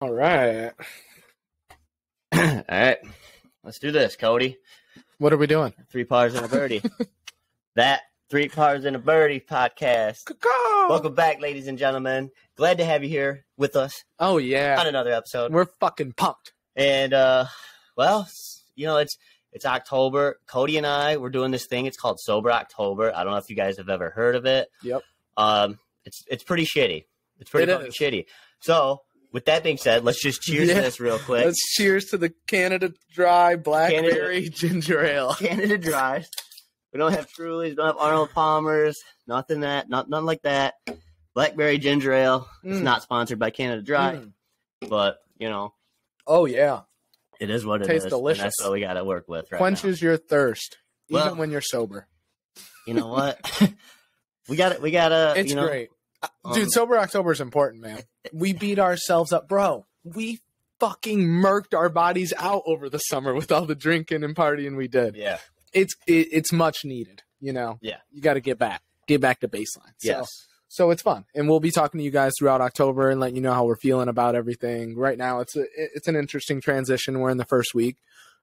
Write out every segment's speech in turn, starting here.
All right. All right. Let's do this, Cody. What are we doing? 3 pars and a birdie. That 3 pars and a birdie podcast. Caw-caw! Welcome back, ladies and gentlemen. Glad to have you here with us Oh, yeah. on another episode. We're fucking pumped. And, well, you know, it's October. Cody and I, we're doing this thing. It's called Sober October. I don't know if you guys have ever heard of it. Yep. It's pretty shitty. It's pretty It fucking is. shitty. So, with that being said, let's just cheers to this real quick. Let's cheers to the Canada Dry Blackberry Ginger Ale. Canada Dry. We don't have Trulies. We don't have Arnold Palmers. Nothing like that. Blackberry Ginger Ale. It's not sponsored by Canada Dry, but you know. Oh yeah, it is what it tastes is. delicious. And that's what we got to work with right Quenches your thirst, even Well, when you're sober. You know what? we got to. It's great, dude. Sober October is important, man. We beat ourselves up, bro. We fucking murked our bodies out over the summer with all the drinking and partying we did. Yeah, it's much needed. You know. Yeah, you got to get back to baseline. Yes. So it's fun, and we'll be talking to you guys throughout October and letting you know how we're feeling about everything. Right now, it's an interesting transition. We're in the first week,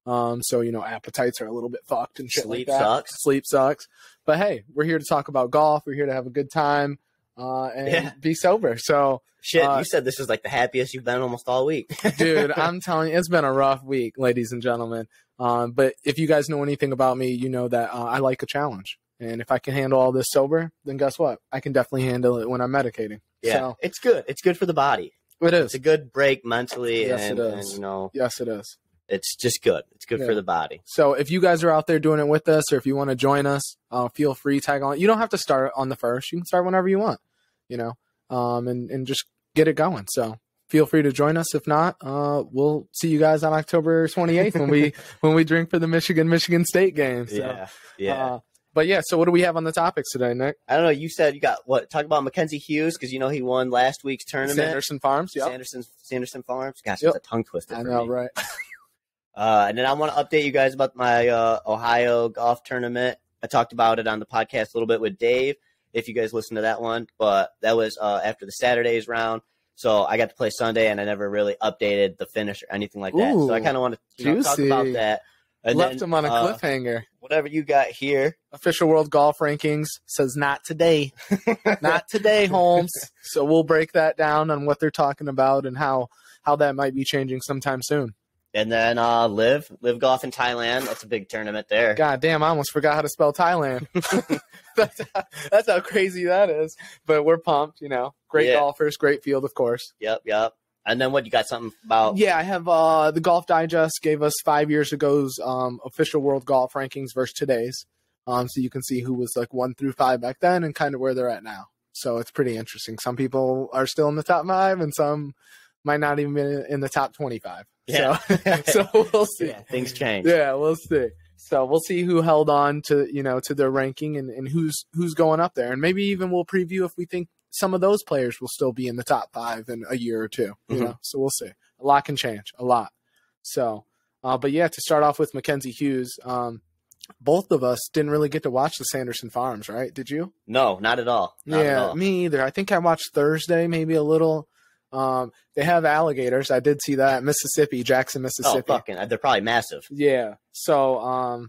so you know appetites are a little bit fucked and shit like that. Sleep sucks, but hey, we're here to talk about golf. We're here to have a good time and be sober. So shit, you said this was like the happiest you've been almost all week, dude. I'm telling you, it's been a rough week, ladies and gentlemen. But if you guys know anything about me, you know that I like a challenge. And if I can handle all this sober, then guess what? I can definitely handle it when I'm medicating. Yeah, so, it's good. It's good for the body. It is. It's a good break mentally. Yes, and, it is. And, you know, yes, it is. It's just good. It's good for the body. So if you guys are out there doing it with us, or if you want to join us, feel free to tag on. You don't have to start on the first. You can start whenever you want, you know, and just get it going. So feel free to join us. If not, we'll see you guys on October 28th when we drink for the Michigan State game. So, yeah. But yeah, so what do we have on the topics today, Nick? I don't know. You said you got what? Talk about Mackenzie Hughes because you know he won last week's tournament. Sanderson Farms, yeah. Sanderson Farms. Gosh, it's a tongue twister. I know, right? And then I want to update you guys about my Ohio golf tournament. I talked about it on the podcast a little bit with Dave. If you guys listened to that one, but that was after the Saturday's round. So I got to play Sunday, and I never really updated the finish or anything like that. So I kind of want to talk about that. And left him on a cliffhanger. Whatever you got here. Official World Golf Rankings says not today. Not today, Holmes. So we'll break that down on what they're talking about and how that might be changing sometime soon. And then Live Golf in Thailand. That's a big tournament there. God damn, I almost forgot how to spell Thailand. That's how crazy that is. But we're pumped, you know. Great golfers, great field, of course. Yep. And then what, you got something about? Yeah, I have the Golf Digest gave us 5 years ago's official world golf rankings versus today's. So you can see who was like 1 through 5 back then and kind of where they're at now. So it's pretty interesting. Some people are still in the top 5 and some might not even be in the top 25. Yeah. So we'll see. Yeah, things change. Yeah, we'll see. So we'll see who held on to, you know, to their ranking and who's going up there. And maybe even we'll preview if we think some of those players will still be in the top 5 in a year or two, you know? So we'll see. A lot can change, a lot. So, but yeah, to start off with Mackenzie Hughes, both of us didn't really get to watch the Sanderson Farms, right? Did you? No, not at all. Not at all. Me either. I think I watched Thursday, maybe a little. They have alligators. I did see that. Mississippi, Jackson, Mississippi. Oh, fucking, they're probably massive. Yeah. So,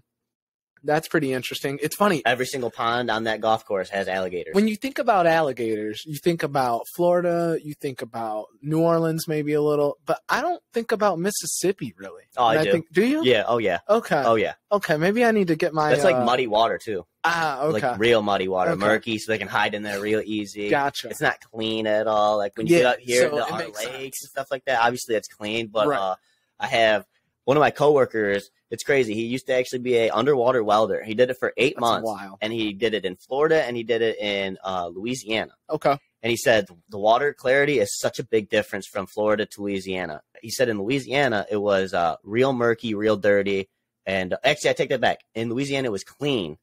that's pretty interesting. It's funny. Every single pond on that golf course has alligators. When you think about alligators, you think about Florida, you think about New Orleans maybe a little, but I don't think about Mississippi really. Oh, I do. Do you? Yeah. Oh, yeah. Okay. Oh, yeah. Okay. Maybe I need to get my... That's like muddy water, too. Okay. Like real muddy water. Okay. Murky, so they can hide in there real easy. Gotcha. It's not clean at all. Like when you get up here to our lakes and stuff like that, obviously it's clean, but I have one of my coworkers. It's crazy. He used to actually be a underwater welder. He did it for 8 months. Wild. And he did it in Florida and he did it in Louisiana. Okay. And he said the water clarity is such a big difference from Florida to Louisiana. He said in Louisiana it was real murky, real dirty. And actually, I take that back. In Louisiana, it was clean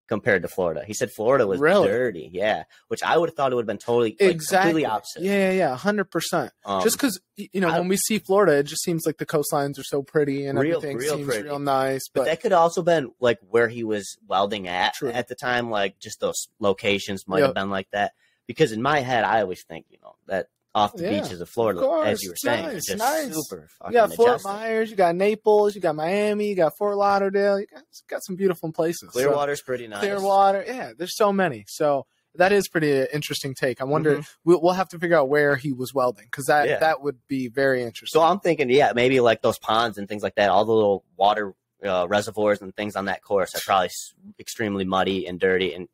compared to Florida. He said Florida was dirty. Yeah. Which I would have thought it would have been totally completely opposite. Yeah. 100%. Just because, you know, when we see Florida, it just seems like the coastlines are so pretty and everything seems real nice. But that could also been like where he was welding at the time. Like just those locations might have been like that. Because in my head, I always think, you know, that off the beaches of Florida, as you were saying. Nice, It's just nice. super fucking You got Fort majestic. Myers, you got Naples, you got Miami, you got Fort Lauderdale. You got some beautiful places. Clearwater's pretty nice. Clearwater, yeah. There's so many. So that is pretty interesting take. I wonder. We'll have to figure out where he was welding because that would be very interesting. So I'm thinking, maybe like those ponds and things like that. All the little water reservoirs and things on that course are probably extremely muddy and dirty, and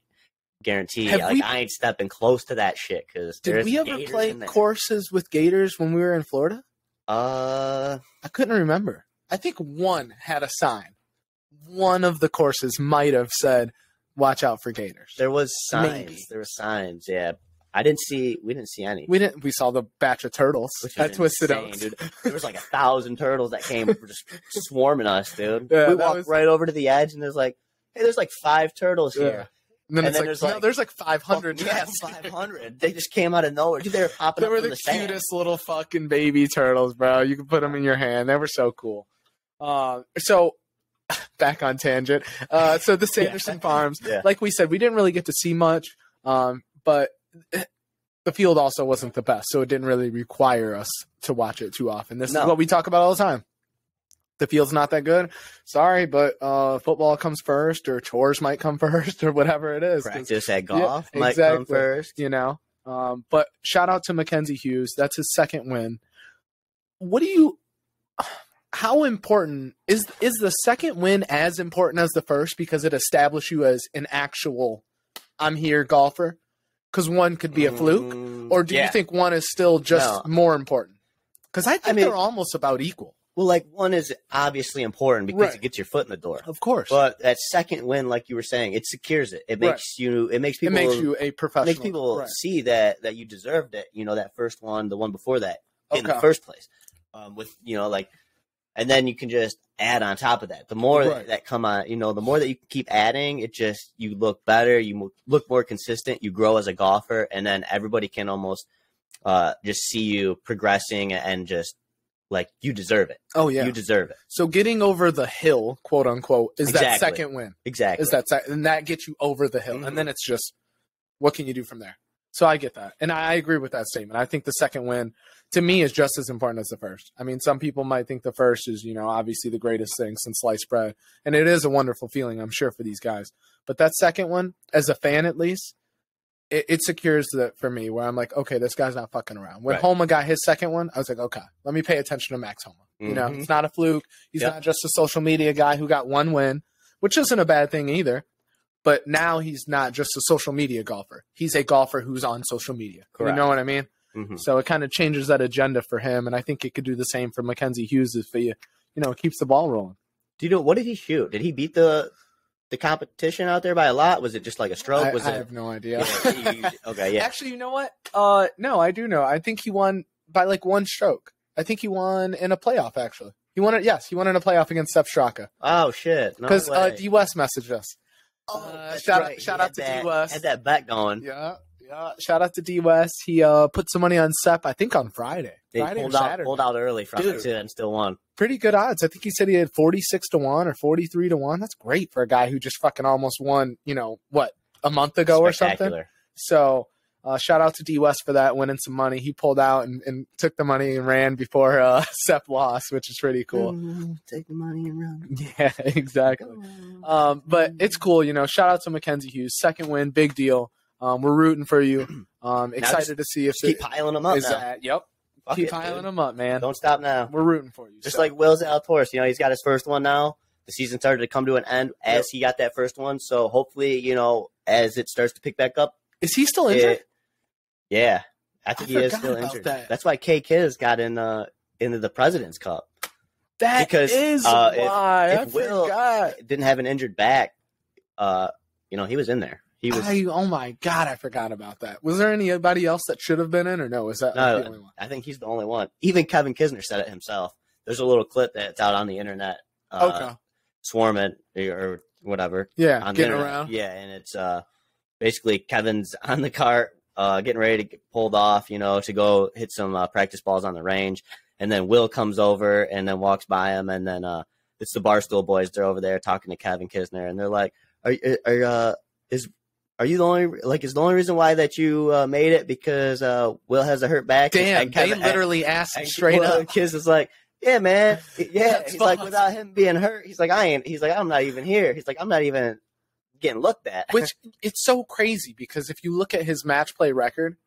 guarantee I ain't stepping close to that shit because did we ever play courses with gators when we were in Florida? I couldn't remember. I think one had a sign. One of the courses might have said, "Watch out for gators." There was signs. Maybe. There were signs. Yeah, we didn't see any. We saw the batch of turtles at Twisted Oaks. Dude. There was like 1,000 turtles that came just swarming us, dude. Yeah, we walked right over to the edge, and there's like, hey, there's like 5 turtles here. And then there's like 500. Yeah, 500. They just came out of nowhere. Dude, they were popping up from the sand. They were the cutest little fucking baby turtles, bro. You could put them in your hand. They were so cool. So back on tangent. So the Sanderson Farms, like we said, we didn't really get to see much, but the field also wasn't the best, so it didn't really require us to watch it too often. This is what we talk about all the time. The field's not that good. Sorry, but football comes first, or chores might come first, or whatever it is. Practice at golf might come first. You know. But shout out to Mackenzie Hughes. That's his second win. How important is the second win as important as the first because it established you as an actual I'm here golfer? Because one could be a fluke, or do you think one is still just more important? Because I think they're almost about equal. Well, like one is obviously important because it gets your foot in the door, of course. But that second win, like you were saying, it secures it. It makes you. It makes people. It makes you a professional. It makes people see that you deserved it. You know, that first one, the one before that, in the first place. And then you can just add on top of that. The more that come on, the more that you keep adding, you look better, you look more consistent, you grow as a golfer, and then everybody can almost just see you progressing and just like you deserve it. Oh yeah, you deserve it. So getting over the hill, quote unquote, is that second win. Exactly. And that gets you over the hill, and then it's just what can you do from there. So I get that, and I agree with that statement. I think the second win, to me, is just as important as the first. I mean, some people might think the first is, obviously the greatest thing since sliced bread, and it is a wonderful feeling, I'm sure, for these guys. But that second one, as a fan at least, it secures that for me, where I'm like, okay, this guy's not fucking around. When Homa got his second one, I was like, okay, let me pay attention to Max Homa. It's not a fluke. He's not just a social media guy who got one win, which isn't a bad thing either. But now he's not just a social media golfer. He's a golfer who's on social media. Correct. You know what I mean? Mm-hmm. So it kind of changes that agenda for him, and I think it could do the same for Mackenzie Hughes if he, keeps the ball rolling. Do you know what did he shoot? Did he beat the competition out there by a lot? Was it just like a stroke? I have no idea. Okay, yeah. Actually, you know what? No, I do know. I think he won by like one stroke. I think he won in a playoff. Actually, he won it. Yes, he won in a playoff against Sepp Straka. Oh shit! Because D West messaged us. Shout out to D West. Had that bet going. Yeah. Shout out to D West. He put some money on Sepp, I think on Friday. Friday or Saturday. Pulled out early from it too and still won. Pretty good odds. I think he said he had 46-1 or 43-1. That's great for a guy who just fucking almost won, a month ago or something. So shout out to D West for that, winning some money. He pulled out and took the money and ran before Sepp lost, which is pretty cool. Take the money and run. Yeah, exactly. But it's cool, shout out to Mackenzie Hughes. Second win, big deal. We're rooting for you. Excited to see if keep piling them up now. Yep. Keep piling them up, man. Don't stop now. We're rooting for you. Just like Will Zalatoris, he's got his first one now. The season started to come to an end as he got that first one. So hopefully, as it starts to pick back up. Is he still injured? Yeah. I think he is still injured. That's why K Kiz got into the President's Cup. Is why. If Will didn't have an injured back, he was in there. Oh my God, I forgot about that. Was there anybody else that should have been in, or no? Was that the only one? I think he's the only one. Even Kevin Kisner said it himself. There's a little clip that's out on the internet. Swarming or whatever. Yeah, on getting around. Yeah, and it's basically Kevin's on the cart, getting ready to get pulled off, to go hit some practice balls on the range, and then Will comes over and then walks by him, and then it's the Barstool boys. They're over there talking to Kevin Kisner, and they're like, Are you the only is the only reason why that you made it because Will has a hurt back? Damn, they literally asked him straight up. Kiz is like, yeah, man, yeah. That's He's false. like, without him being hurt, he's like, I'm not even here. He's like, I'm not even getting looked at. Which it's so crazy because if you look at his match play record,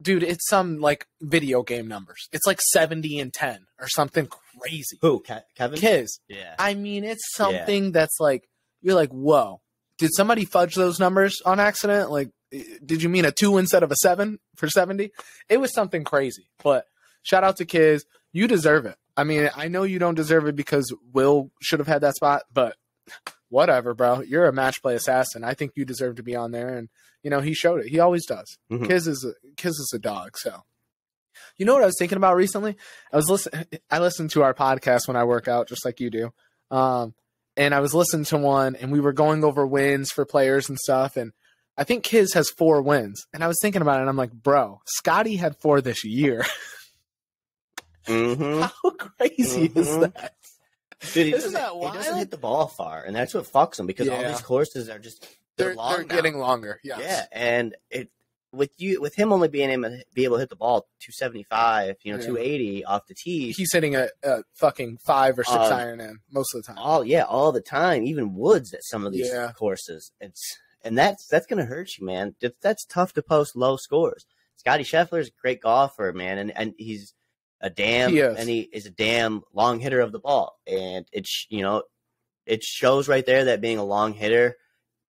dude, it's some like video game numbers. It's like 70-10 or something crazy. Who? Kevin? Kiz. Yeah. I mean, it's something that's like you're like, whoa. Did somebody fudge those numbers on accident? Like, did you mean a 2 instead of a 7 for 70? It was something crazy. But shout out to Kiz. You deserve it. I mean, I know you don't deserve it because Will should have had that spot, but whatever, bro. You're a match play assassin. I think you deserve to be on there. And, you know, he showed it. He always does. Mm-hmm. Kiz is a dog. So, you know what I was thinking about recently? I listened to our podcast when I work out, just like you do. And I was listening to one, and we were going over wins for players and stuff. And I think Kiz has 4 wins. And I was thinking about it, and I'm like, bro, Scotty had 4 this year. Mm-hmm. How crazy is that? Dude, he Isn't that wild? He doesn't hit the ball far, and that's what fucks him because all these courses are just they're getting longer. Yes. Yeah, and with him only being able to hit the ball 275, 280 off the tee. He's hitting a fucking 5 or 6 iron in most of the time. All the time. Even woods at some of these courses. That's gonna hurt you, man. That's tough to post low scores. Scotty Scheffler's a great golfer, man, and he's he is a damn long hitter of the ball, and it shows right there that being a long hitter.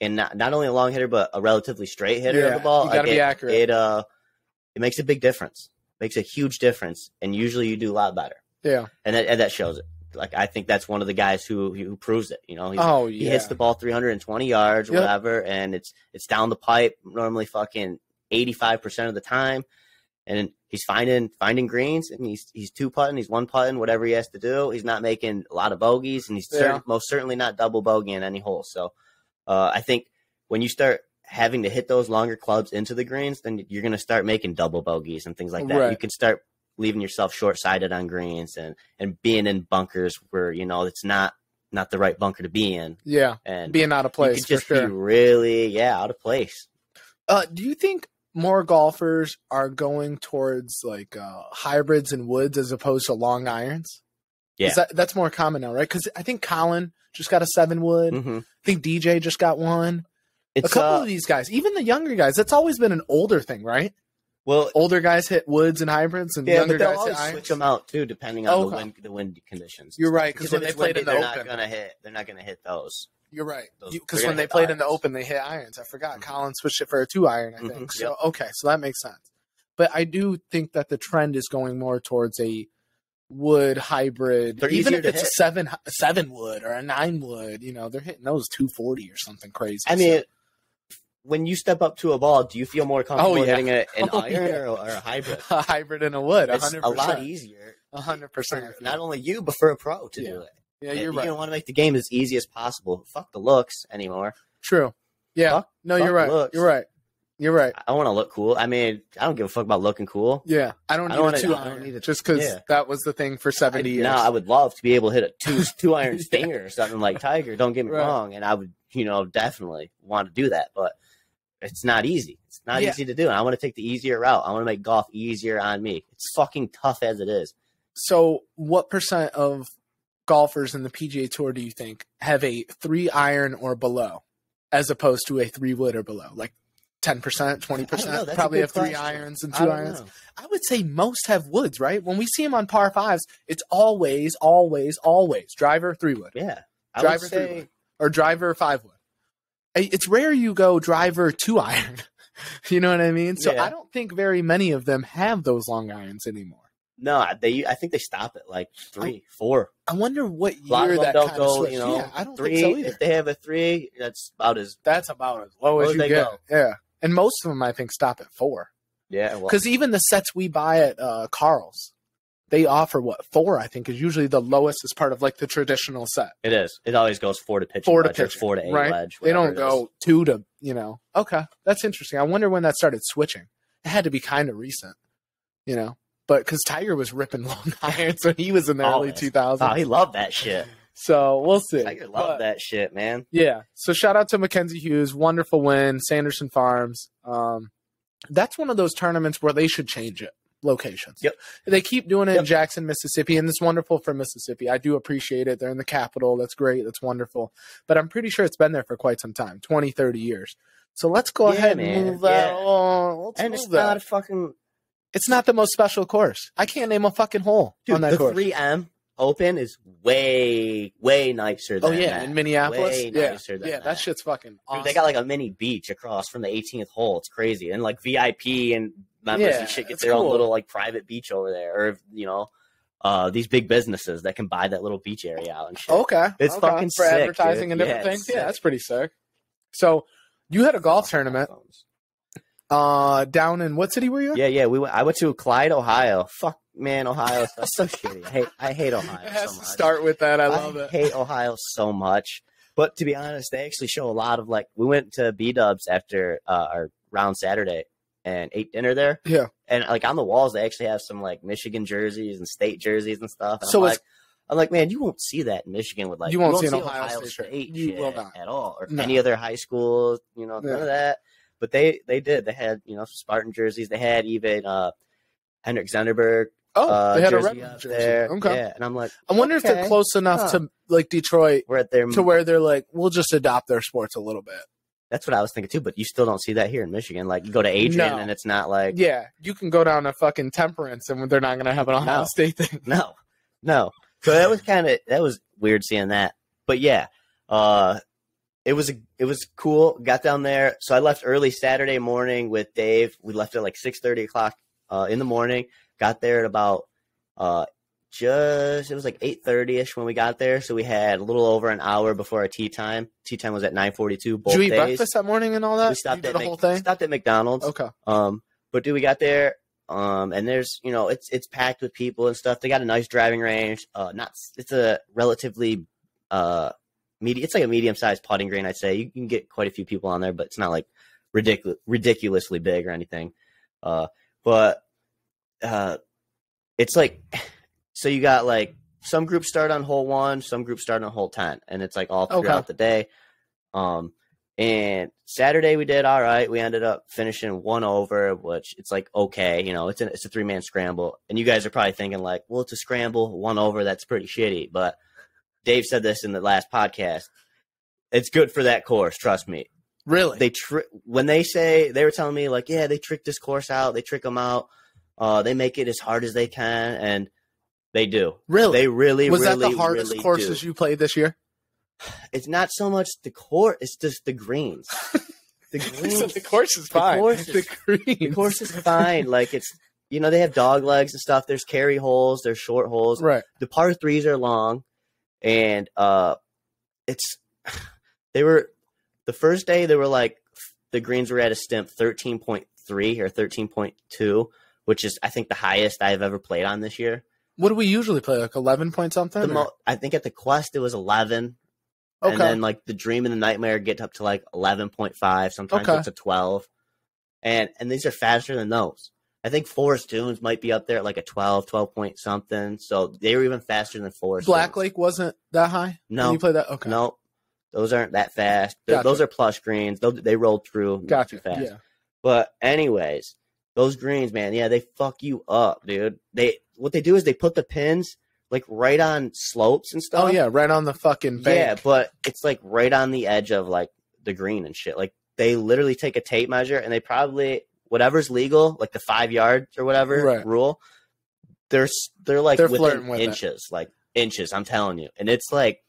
And not only a long hitter, but a relatively straight hitter of the ball. You gotta be accurate. It makes a big difference. Makes a huge difference. And usually you do a lot better. Yeah. And that shows it. Like, I think that's one of the guys who proves it. He hits the ball 320 yards or whatever, and it's down the pipe normally fucking 85% of the time. And he's finding greens, and he's 2-putting, he's 1-putting, whatever he has to do. He's not making a lot of bogeys, and he's most certainly not double bogeying any hole. So I think when you start having to hit those longer clubs into the greens, then you're going to start making double bogeys and things like that. Right. You can start leaving yourself short-sided on greens and being in bunkers where, it's not the right bunker to be in. Yeah, and being out of place. You can just be really, out of place. Do you think more golfers are going towards like hybrids and woods as opposed to long irons? Yeah. That's more common now, right? Because I think Colin just got a 7-wood. Mm-hmm. I think DJ just got one. A couple of these guys, even the younger guys, that's always been an older thing, right? Well, older guys hit woods and hybrids, and younger guys hit irons. Switch them out too, depending on the wind conditions. You're right, because when they played in the Open, they're not gonna hit those. You're right, because when they played in the Open, they hit irons. I forgot. Mm-hmm. Colin switched it for a 2-iron, I think. Mm-hmm. So so that makes sense. But I do think that the trend is going more towards a wood hybrid. They're even if it's a 7-wood or a 9-wood, they're hitting those 240 or something crazy. I mean, when you step up to a ball, do you feel more comfortable hitting an iron or a hybrid? A hybrid and a wood, 100%. It's a lot easier. 100%. Not only you, but for a pro to do it. Yeah, you're right. You don't want to make the game as easy as possible. Fuck the looks anymore. True. Yeah. You're right. Looks. You're right. You're right. I want to look cool. I mean, I don't give a fuck about looking cool. Yeah. I don't need it just because that was the thing for 70 years. No, I would love to be able to hit a 2-iron stinger or something like Tiger. Don't get me wrong. And I would, definitely want to do that. But it's not easy. It's not easy to do. And I want to take the easier route. I want to make golf easier on me. It's fucking tough as it is. So what % of golfers in the PGA Tour do you think have a 3-iron or below as opposed to a 3-wood or below? Like 10%, 20% probably have 3 irons and 2 irons. I would say most have woods, right? When we see them on par 5s, it's always driver 3-wood. Yeah. Driver 3-wood or driver 5-wood. It's rare you go driver 2-iron. You know what I mean? So I don't think very many of them have those long irons anymore. No, I think they stop at like 3, 4. I wonder what year that kind of switched. I don't 3, think so either. If they have a 3, that's about as low as you get. Go. Yeah. And most of them, I think, stop at 4. Yeah. Because even the sets we buy at Carl's, they offer 4, I think, is usually the lowest as part of like the traditional set. It is. It always goes 4 to pitching. 4 to pitch. 4 to 8 right? wedge. They don't go 2 to, Okay. That's interesting. I wonder when that started switching. It had to be kind of recent, But because Tiger was ripping long irons when he was in the early 2000s. Oh, he loved that shit. So we'll see. I love that shit, man. Yeah. So shout out to Mackenzie Hughes. Wonderful win. Sanderson Farms. That's one of those tournaments where they should change it. Locations. Yep. They keep doing it in Jackson, Mississippi, and it's wonderful for Mississippi. I do appreciate it. They're in the capital. That's great. That's wonderful. But I'm pretty sure it's been there for quite some time, 20, 30 years. So let's go ahead and move that on. It's not the most special course. I can't name a fucking hole on that course. The 3M Open is way, way nicer than that. In Minneapolis? Way nicer than that. That shit's fucking awesome. Dude, they got like a mini beach across from the 18th hole. It's crazy. And like VIP and members and shit get their own little like private beach over there. Or, you know, these big businesses that can buy that little beach area out and shit. Okay. It's fucking for sick, advertising dude. and different things. Yeah, that's pretty sick. So you had a golf tournament down in what city were you? Yeah. I went to Clyde, Ohio. Fuck, man, Ohio is so shitty. I hate Ohio. It has so much. to start with that. I love it. I hate Ohio so much. But to be honest, they actually show a lot of like. We went to B-Dubs after our round Saturday and ate dinner there. Yeah. And like on the walls, they actually have some like Michigan jerseys and state jerseys and stuff. And so I'm like, man, you won't see that in Michigan with like you won't see an Ohio State you shit will not. at all, or any other high schools. You know, none of that. But they did. They had, you know, some Spartan jerseys. They had even Henrik Zenderberg. They had a jersey red up jersey. there. Okay. Yeah, and I'm like, I wonder if they're close enough to like Detroit to where they're like, we'll just adopt their sports a little bit. That's what I was thinking too, but you still don't see that here in Michigan. Like you go to Adrian and it's not like you can go down to fucking Temperance and they're not gonna have an Ohio State thing. No. So that was weird seeing that. But yeah, it was cool. Got down there. So I left early Saturday morning with Dave. We left at like 6:30 o'clock in the morning. Got there at about it was like 8:30ish when we got there. So we had a little over an hour before our tea time. Tea time was at 9:42. Did you eat breakfast that morning and all that? We stopped at the whole thing. Stopped at McDonald's. Okay. But dude, we got there. And there's, you know, it's packed with people and stuff. They got a nice driving range. It's a relatively it's like a medium-sized putting green, I'd say. You can get quite a few people on there, but it's not like ridiculously big or anything. But it's like, so you got like some groups start on hole 1, some groups start on hole 10, and it's like all throughout the day. And Saturday we did all right. We ended up finishing 1 over, which it's like, okay, you know, it's a 3-man scramble. And you guys are probably thinking like, well, it's a scramble, 1 over, that's pretty shitty. But Dave said this in the last podcast. It's good for that course, trust me. Really? When they were telling me like, yeah, they trick this course out, they trick them out. They make it as hard as they can, and they do. Really? They really, was really, that the hardest really courses you played this year? It's not so much the course; it's just the greens. The greens. So the course is fine. The course is fine. Like it's, you know, they have dog legs and stuff. There's carry holes. There's short holes. Right. The par 3s are long, and the first day they were like the greens were at a stimp 13.3 or 13.2, which is I think the highest I've ever played on this year. What do we usually play? Like 11 point something? I think at the Quest it was 11. Okay. And then like the Dream and the Nightmare get up to like 11.5. Sometimes it's a 12. And these are faster than those. I think Forest Dunes might be up there at like a 12 point something. So they were even faster than Forest Black Dunes. Lake wasn't that high? No. When you played that? Okay. No. Those aren't that fast. Gotcha. Those are plush greens. They rolled through too fast. Yeah. But anyways, those greens, man, yeah, they fuck you up, dude. What they do is they put the pins like right on slopes and stuff. Oh yeah, right on the fucking bank. Yeah, but it's like right on the edge of like the green and shit. Like they literally take a tape measure and they probably whatever's legal, like the 5 yards or whatever rule, they're within inches, like inches. I'm telling you, and it's like.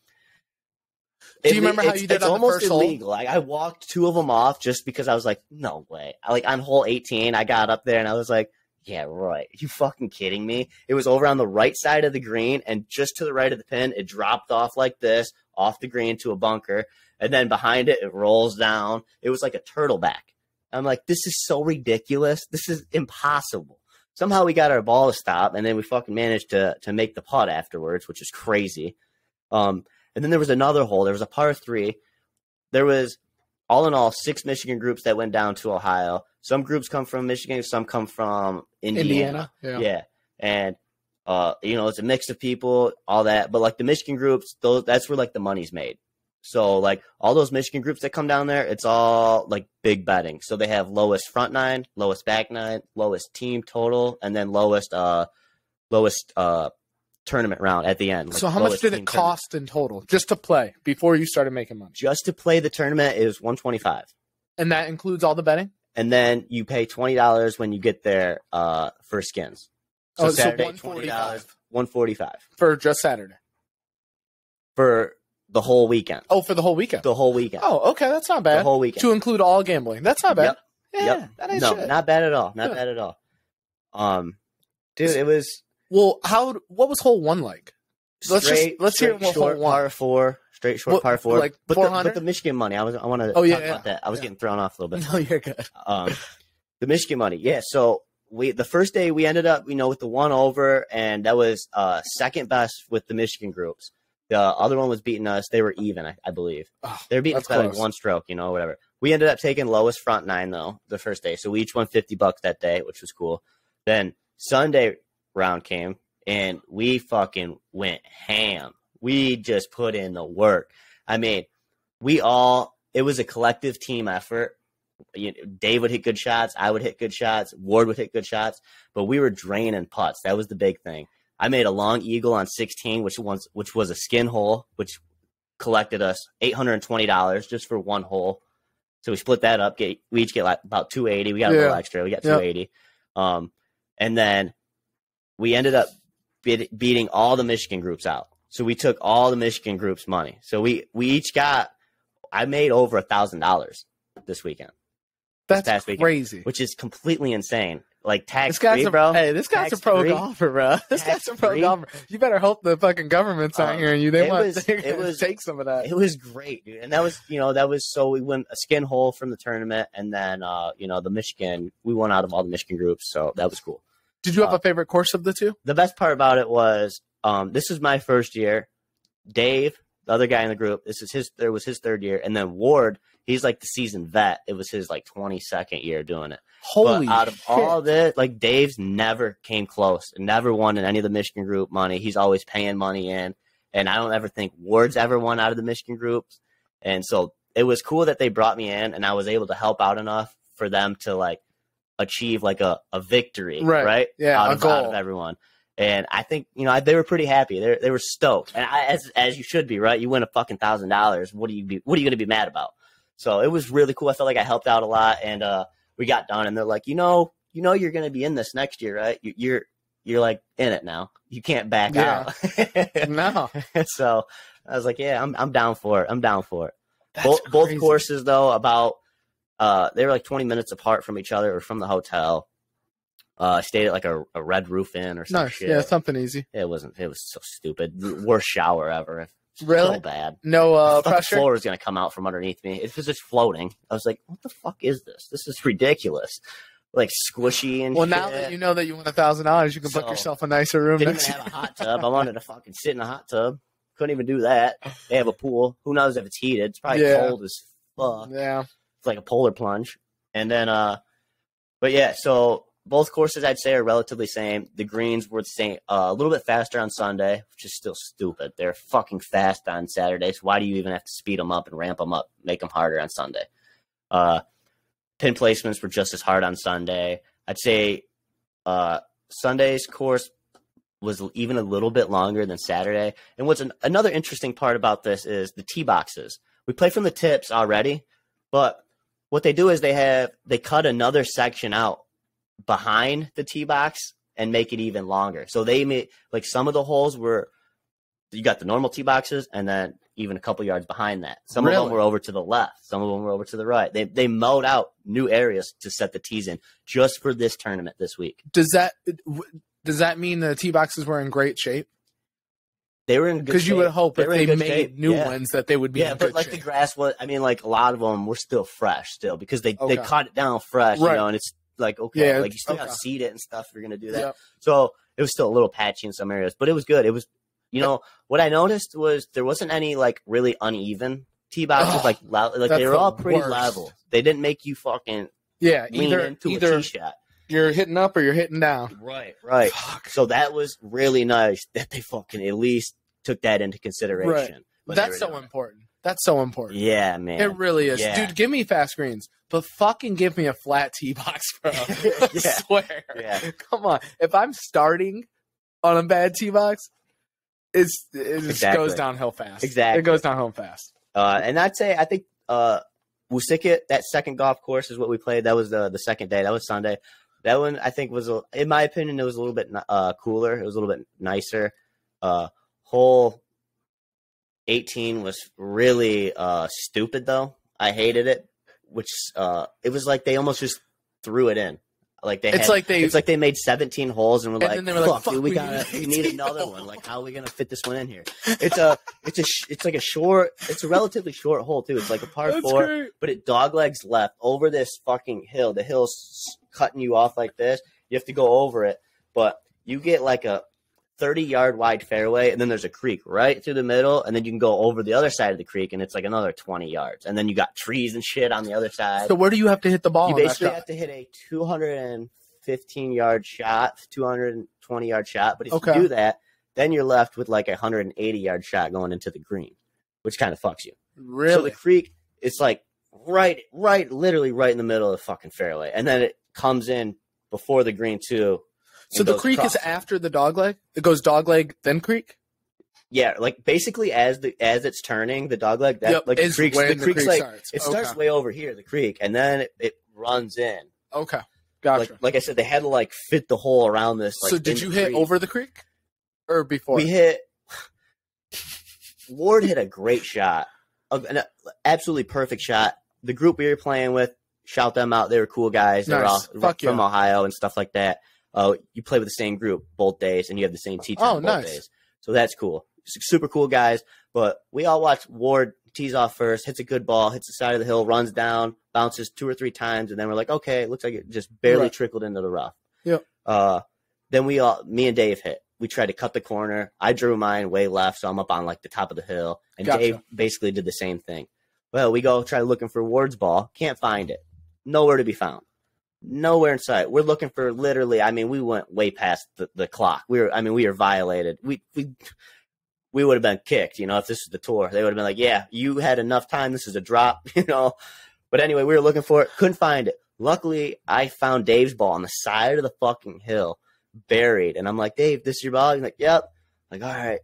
Do you remember how you did it's on the almost first hole? Illegal. Like, I walked 2 of them off just because I was like, no way. Like on hole 18, I got up there and I was like, yeah, right. Are you fucking kidding me? It was over on the right side of the green, and just to the right of the pin, it dropped off like this, off the green to a bunker, and then behind it, it rolls down. It was like a turtleback. I'm like, this is so ridiculous. This is impossible. Somehow we got our ball to stop, and then we fucking managed to make the putt afterwards, which is crazy. And then there was another hole. There was a par 3. There was, all in all, 6 Michigan groups that went down to Ohio. Some groups come from Michigan. Some come from Indiana. Yeah. And It's a mix of people, all that. But like the Michigan groups, that's where like the money's made. So like all those Michigan groups that come down there, it's all like big betting. So they have lowest front nine, lowest back nine, lowest team total, and then lowest tournament round at the end. So how much did it cost in total just to play before you started making money? Just to play the tournament is $125. And that includes all the betting? And then you pay $20 when you get there for skins. So Saturday, $145. $145 for just Saturday. For the whole weekend. Oh, for the whole weekend. The whole weekend. Oh, okay, that's not bad. The whole weekend. To include all gambling. That's not bad. Yep. Yeah, yep. That ain't no, shit. Not bad at all. Not bad at all. Dude, it was. Well, what was hole one like? Let's hear what hole one. Par four, straight short par four. Like 400? But the Michigan money, I want to talk about that. I was getting thrown off a little bit. No, you're good. The Michigan money, yeah. So the first day we ended up, with the 1 over, and that was second best with the Michigan groups. The other one was beating us. They were even, I believe. Oh, they were beating us by like one stroke, whatever. We ended up taking lowest front nine though the first day, so we each won $50 that day, which was cool. Then Sunday round came, and we fucking went ham. We just put in the work. I mean, it was a collective team effort. Dave would hit good shots. I would hit good shots. Ward would hit good shots. But we were draining putts. That was the big thing. I made a long eagle on 16, which was a skin hole, which collected us $820 just for one hole. So we split that up. We each get like about $280. We got a little extra. We got $280. And then we ended up beating all the Michigan groups out. So we took all the Michigan groups' money. So we each I made over $1,000 this weekend. That's crazy. Which is completely insane. Like tax-free, bro. Hey, this guy's a pro golfer, bro. This guy's a pro golfer. You better hope the fucking government's not hearing you. They're going to take some of that. It was great, dude. And that was, so we won a skin hole from the tournament. And then, the Michigan, we won out of all the Michigan groups. So that was cool. Did you have a favorite course of the two? The best part about it was, this is my first year. Dave, the other guy in the group, there was his third year. And then Ward, he's like the seasoned vet. It was his like 22nd year doing it. Holy But out of all this, like Dave's never came close, never won in any of the Michigan group money. He's always paying money in. And I don't ever think Ward's ever won out of the Michigan groups. And so it was cool that they brought me in and I was able to help out enough for them to like achieve like a victory, right? Yeah, out of everyone. And I think, they were pretty happy. They were stoked. And as you should be, right? You win a fucking $1,000. What are you going to be mad about? So it was really cool. I felt like I helped out a lot, and we got done. And they're like, you're going to be in this next year, right? You're like in it now. You can't back out. No. So I was like, yeah, I'm down for it. That's both courses though, about they were like 20 minutes apart from each other or from the hotel. I stayed at like a Red Roof Inn or some shit. Yeah, something easy. It was so stupid. Worst shower ever. Really? So bad. No pressure? The floor was going to come out from underneath me. It was just floating. I was like, what the fuck is this? This is ridiculous. Like squishy and shit. Now that you know that you won $1,000, you can book yourself a nicer room. Didn't even have a hot tub. I wanted to fucking sit in a hot tub. Couldn't even do that. They have a pool. Who knows if it's heated? It's probably cold as fuck. Yeah. It's like a polar plunge. And then, but yeah, so both courses I'd say are relatively same. The greens were the same, a little bit faster on Sunday, which is still stupid. They're fucking fast on Saturday, so why do you even have to speed them up and ramp them up, make them harder on Sunday? Pin placements were just as hard on Sunday. I'd say Sunday's course was even a little bit longer than Saturday. And what's another interesting part about this is the tee boxes. We play from the tips already, but what they do is they cut another section out behind the tee box and make it even longer. So they made like some of the holes you got the normal tee boxes and then even a couple yards behind that. Some of them were over to the left. Some of them were over to the right. They mowed out new areas to set the tees in just for this tournament this week. Does that mean the tee boxes were in great shape? They were in good shape. Because you would hope if they made new ones that they would be in good shape. Yeah, but like the grass was, I mean, like a lot of them were still fresh because they cut it down fresh, and it's like, okay, like you still got to seed it and stuff if you're going to do that. Yep. So it was still a little patchy in some areas, but it was good. It was, what I noticed was there wasn't any like really uneven tee boxes, like they were all pretty level. They didn't make you fucking lean into a tee shot. You're hitting up or you're hitting down. Right. Fuck. So that was really nice that they fucking at least took that into consideration. Right. That's so important. That's so important. Yeah, man. It really is. Yeah. Dude, give me fast greens, but fucking give me a flat tee box, bro. I swear. Yeah. Come on. If I'm starting on a bad tee box, it just goes downhill fast. Exactly. It goes downhill fast. And I think Woostikit, that second golf course is what we played. That was the second day. That was Sunday. That one, I think, was, in my opinion, it was a little bit cooler. It was a little bit nicer. Hole 18 was really stupid, though. I hated it, which it was like they almost just threw it in. It's like they made 17 holes and were like, "Fuck, dude, we need another one. Like, how are we gonna fit this one in here?" It's a relatively short hole too. It's like a par 4, great. But it doglegs left over this fucking hill. The hill's cutting you off like this. You have to go over it, but you get like a 30-yard wide fairway, and then there's a creek right through the middle, and then you can go over the other side of the creek, and it's like another 20 yards, and then you got trees and shit on the other side. So where do you have to hit the ball? You basically have to hit a 215-yard shot, 220-yard shot, but if you do that, then you're left with like a 180-yard shot going into the green, which kind of fucks you. Really? So the creek, it's like literally right in the middle of the fucking fairway, and then it comes in before the green too. So the creek is after the dogleg? It goes dogleg, then creek? Yeah, like basically as it's turning, the dogleg, the creek's like starts. It starts way over here, the creek, and then it runs in. Okay. Gotcha. Like I said, they had to like fit the hole around this. Like, so did you hit over the creek? Or before? Ward hit a great shot. An absolutely perfect shot. The group we were playing with, shout them out. They were cool guys. They were all from Ohio and stuff like that. You play with the same group both days, and you have the same tee time both days. So that's cool. Super cool guys. But we all watched Ward tees off first, hits a good ball, hits the side of the hill, runs down, bounces 2 or 3 times, and then we're like, okay, it looks like it just barely trickled into the rough. Yep. Then me and Dave hit. We tried to cut the corner. I drew mine way left, so I'm up on like the top of the hill. And Dave basically did the same thing. Well, we go try looking for Ward's ball. Can't find it. Nowhere to be found. Nowhere in sight. We're looking for literally, I mean, we went way past the clock. We were violated. We would have been kicked, if this was the tour. They would have been like, yeah, you had enough time. This is a drop, But anyway, we were looking for it. Couldn't find it. Luckily, I found Dave's ball on the side of the fucking hill, buried. And I'm like, Dave, this is your ball? He's like, yep. I'm like, all right.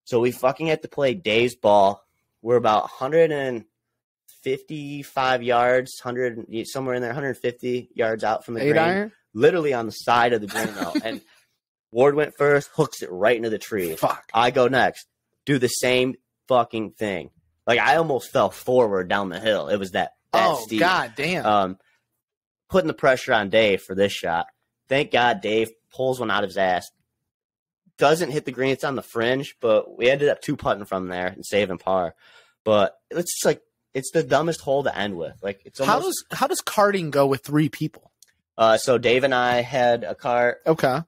So we fucking had to play Dave's ball. We're about 155 yards, somewhere in there, 150 yards out from the green. 8-iron? Literally on the side of the green, though. And Ward went first, hooks it right into the tree. Fuck. I go next. Do the same fucking thing. Like, I almost fell forward down the hill. It was that steep. God damn. Putting the pressure on Dave for this shot. Thank God Dave pulls one out of his ass. Doesn't hit the green. It's on the fringe, but we ended up 2-putting from there and saving par. But it's just like, it's the dumbest hole to end with. Like, it's almost, how does karting go with 3 people? So Dave and I had a cart. Okay.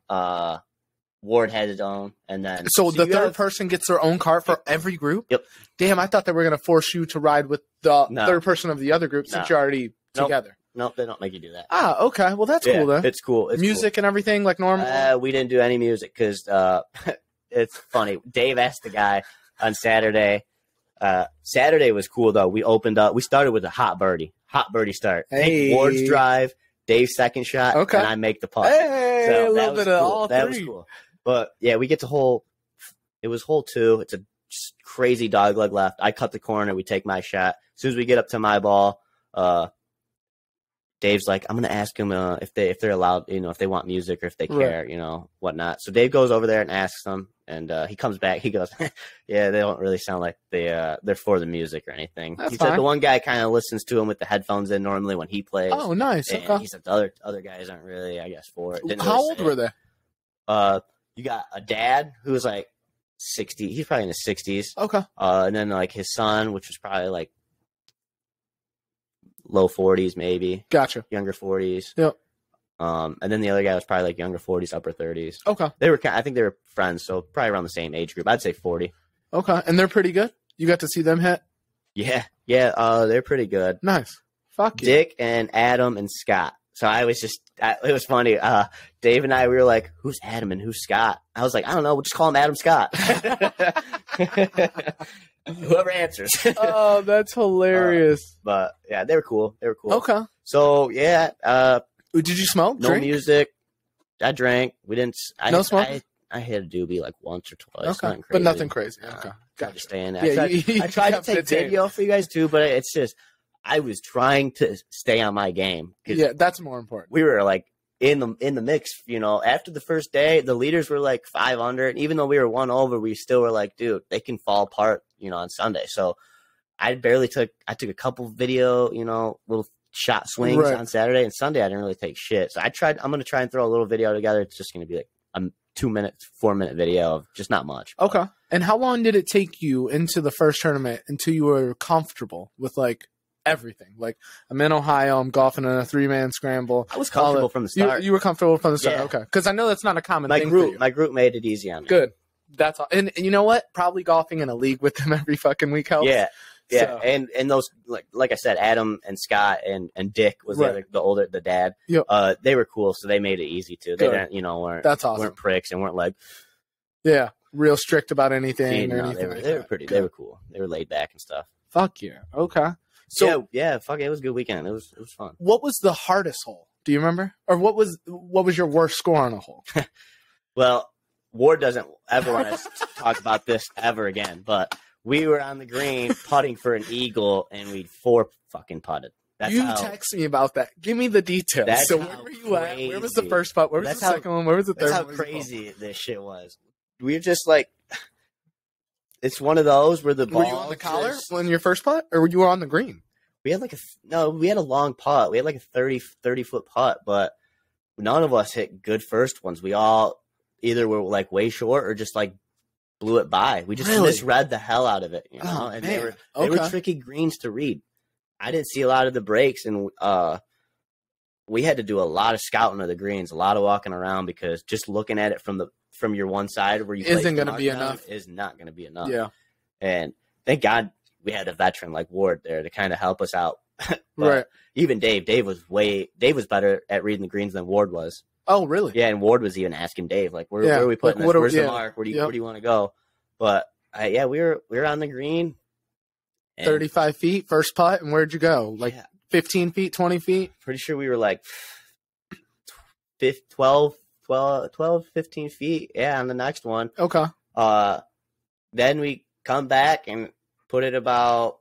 Ward had his own, and then so the third person gets their own cart for every group. Yep. Damn, I thought they were going to force you to ride with the third person of the other group since you're already together. Nope, they don't make you do that. Okay. Well, that's cool then. It's cool. It's music cool. and everything like normal. We didn't do any music because it's funny. Dave asked the guy on Saturday. Saturday was cool though. We started with a hot birdie start. Hey. Ward's drive, Dave's second shot, and I make the putt. Hey, so a little bit of all 3. That was cool. But yeah, we get to it was hole 2. It's a crazy dogleg left. I cut the corner. We take my shot. As soon as we get up to my ball, Dave's like, I'm going to ask them if they're allowed, if they want music or if they care, whatnot. So Dave goes over there and asks them, and he comes back. He goes, yeah, they don't really sound like they're for the music or anything. That's he fine. said the one guy kind of listens to him with the headphones in normally when he plays. Oh, nice. And okay. he said the other guys aren't really, I guess, for it. How old were they? You got a dad who was like 60. He's probably in his 60s. Okay. And then like his son, which was probably like low 40s, maybe. Gotcha. Younger 40s. Yep. And then the other guy was probably like younger 40s, upper 30s. Okay. I think they were friends, so probably around the same age group. I'd say 40. Okay. And they're pretty good? You got to see them hit? Yeah. They're pretty good. Nice. Fuck you. Dick and Adam and Scott. So I was just, it was funny. Dave and I, we were like, who's Adam and who's Scott? I was like, I don't know. We'll just call him Adam Scott. Whoever answers. Oh, that's hilarious. But yeah, they were cool. They were cool. Okay. So yeah. Did you smoke? No Drink? music. I drank. We didn't. No smoke? I hit a doobie like once or twice. Okay. But nothing crazy. Okay. Got to stay in. Yeah, I tried to take video for you guys too, but it's just, I was trying to stay on my game. Yeah, that's more important. We were like in the mix, you know. After the first day, the leaders were like 5 under, and even though we were 1 over, we still were like, dude, they can fall apart, you know, on Sunday. So I took a couple video, you know, little shot swings on Saturday, and Sunday I didn't really take shit. So I'm gonna try and throw a little video together. It's just gonna be like a 4-minute video of just not much. Okay. And how long did it take you into the first tournament until you were comfortable with like everything? Like, I'm in Ohio, I'm golfing in a 3-man scramble. I was comfortable from the start. You were comfortable from the start. Yeah. Okay. Because I know that's not a common thing for you. My group made it easy on me. Good. That's all. And you know what? Probably golfing in a league with them every fucking week helps. Yeah. Yeah, So. and those, like I said, Adam and Scott and Dick was the dad. Yep. They were cool, so they made it easy too. They didn't, That's awesome. weren't pricks and weren't like real strict about anything or anything. They were pretty. They were cool. They were laid back and stuff. Fuck yeah. Okay. So yeah, fuck it. It was a good weekend. It was fun. What was the hardest hole? Do you remember? Or what was your worst score on a hole? Well, Ward doesn't ever want to talk about this ever again, but we were on the green putting for an eagle, and we 4 fucking putted. Text me about that. Give me the details. So where were you at? Where was the first putt? Where was the second one? Where was the third one? That's how crazy this shit was. We were just like, it's one of those where the ball. Were you on the collar when your first putt, or were you on the green? We had we had a long putt. We had like a 30-foot putt, but none of us hit good first ones. We all either were like way short or just like blew it by. We just misread the hell out of it, you know. And they were tricky greens to read. I didn't see a lot of the breaks, and we had to do a lot of scouting of the greens, a lot of walking around, because just looking at it from your one side where you isn't going to be enough. Is not going to be enough. Yeah. And thank God we had a veteran like Ward there to kind of help us out. Right. Even Dave was better at reading the greens than Ward was. Oh, really? Yeah, and Ward was even asking Dave, like, where are we putting this? Where's the mark? Where do you want to go? But we were on the green. 35 feet, first putt, and where'd you go? Like 15 feet, 20 feet? Pretty sure we were like 12, 15 feet. Yeah, on the next one. Okay. Then we come back and put it about,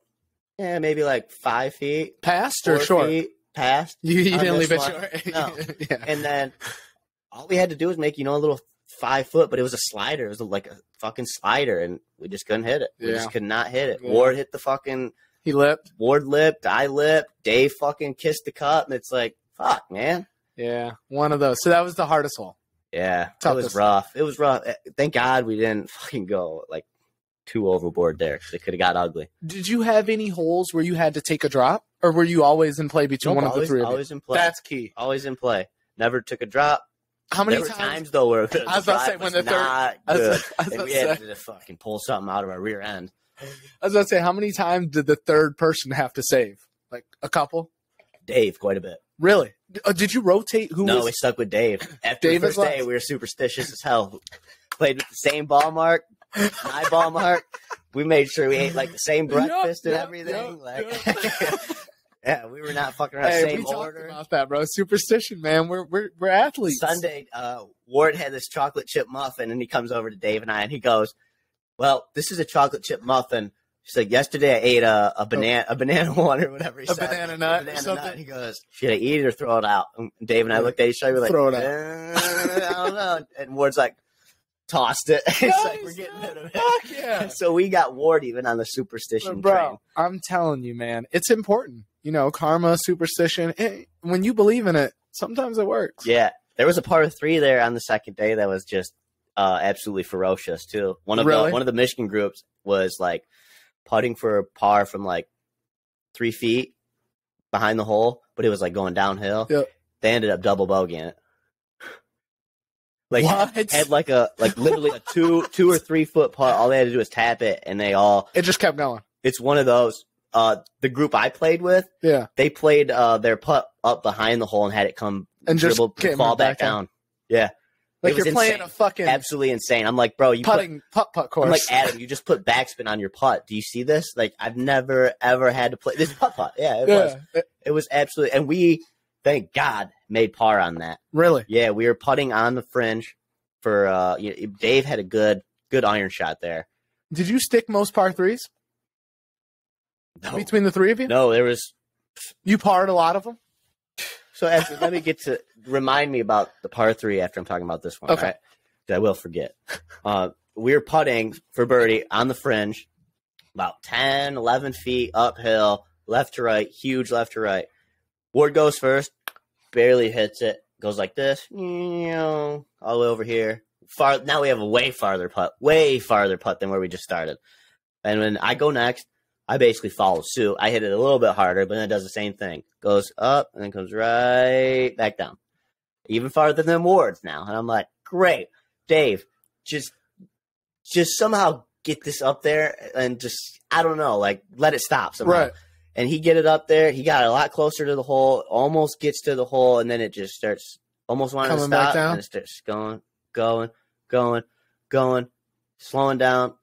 maybe like 5 feet. Past or short? Past. You didn't leave it short? No. Yeah. And then all we had to do was make, a little 5 foot, but it was a slider. It was like a fucking slider, and we just couldn't hit it. We just could not hit it. Yeah. Ward hit the fucking... He lipped. Ward lipped. I lipped. Dave fucking kissed the cup, and it's like, fuck, man. Yeah, one of those. So that was the hardest hole. Yeah, toughest. It was rough. Thank God we didn't fucking go like 2 overboard there, because it could have got ugly. Did you have any holes where you had to take a drop, or were you always in play between one of the three of you? Always in play. That's key. Always in play. Never took a drop. How many times though where I was about to say when the third, and we had to fucking pull something out of our rear end. I was about to say, how many times did the third person have to save? Like a couple? Dave, quite a bit. Really? Did you rotate? No, we stuck with Dave. After the first day, we were superstitious as hell. Played with the same ball mark, my ball mark. We made sure we ate like the same breakfast and everything. Yeah, we were not fucking around. Same order. Talked about that, bro. Superstition, man. We're athletes. Sunday, Ward had this chocolate chip muffin, and he comes over to Dave and I, and he goes, "Well, this is a chocolate chip muffin." He's like, "Yesterday I ate a banana one or whatever." He said. Banana nut. Nut. He goes, "Should I eat it or throw it out?" And Dave and I looked at each other, like, "Throw it out." I don't know. And Ward's like, tossed it. It's like, we're getting rid of it. Fuck yeah. So we got Ward even on the superstition train. I'm telling you, man, it's important. Karma, superstition. When you believe in it, sometimes it works. Yeah. There was a par 3 there on the second day that was just absolutely ferocious too. One of the Michigan groups was like putting for a par from like 3 feet behind the hole, but it was like going downhill. Yep. They ended up double bogeying it. Like what? Had like literally a 2 or 3 foot putt. All they had to do was tap it, and it just kept going. It's one of those. the group I played with, they played their putt up behind the hole and had it come and just fall back down. Yeah. Like you're playing a fucking absolutely insane. I'm like, bro, you putt course. I'm like, Adam, you just put backspin on your putt. Do you see this? Like, I've never ever had to play this putt. Yeah, it was absolutely. And we, thank God, made par on that. Really? Yeah, we were putting on the fringe for. Dave had a good iron shot there. Did you stick most par threes? No. Between the three of you? No, there was. You parred a lot of them. So let me get to remind me about the par three after I'm talking about this one. Okay. Right? I will forget. We were putting for birdie on the fringe, about 10, 11 feet uphill, left to right, huge left to right. Ward goes first, barely hits it, goes like this, all the way over here. Now we have a way farther putt than where we just started. And when I go next, I basically follow suit. I hit it a little bit harder, but then it does the same thing. Goes up and then comes right back down. Even farther than Ward's now. And I'm like, great. Dave, just somehow get this up there and just, I don't know, like let it stop somehow. Right. And he get it up there. He got a lot closer to the hole, almost gets to the hole, and then it just starts almost wanting to stop. And it starts going, slowing down.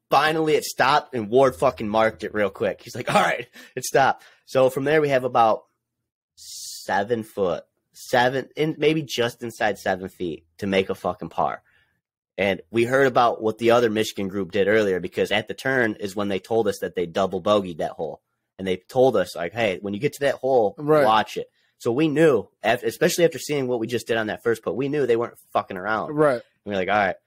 Finally, it stopped, and Ward fucking marked it real quick. He's like, all right, it stopped. So from there, we have about 7 foot, maybe just inside 7 feet to make a fucking par. And we heard about what the other Michigan group did earlier, because at the turn is when they told us that they double bogeyed that hole. And they told us, like, hey, when you get to that hole, watch it. So we knew, especially after seeing what we just did on that first putt, we knew they weren't fucking around. Right. And we were like, all right.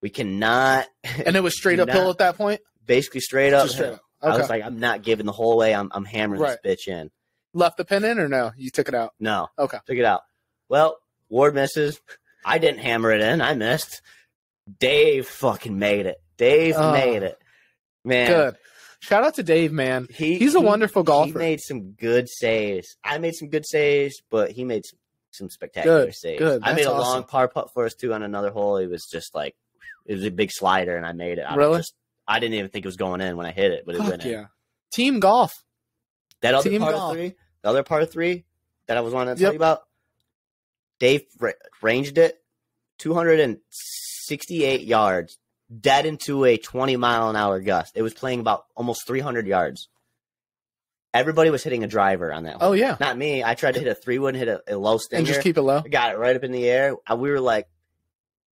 We cannot. And it was straight uphill at that point? Basically straight up. Straight up. Okay. I was like, I'm not giving the whole way. I'm hammering this bitch in. Left the pin in or no? You took it out? No. Okay. Took it out. Well, Ward misses. I didn't hammer it in. I missed. Dave fucking made it. Dave made it. Man. Good. Shout out to Dave, man. He's a wonderful golfer. He made some good saves. I made some good saves, but he made some spectacular saves. Good. I made a long par putt for us, too, on another hole. It was just like, it was a big slider, and I made it. I didn't even think it was going in when I hit it, but it went in. Yeah. Team golf. That other the other par three that I was wanting to tell you about, Dave ranged it 268 yards, dead into a 20-mile-an-hour gust. It was playing about almost 300 yards. Everybody was hitting a driver on that hole. Oh, yeah. Not me. I tried to hit a 3-wood and hit a low stinger. And just keep it low? I got it right up in the air. We were like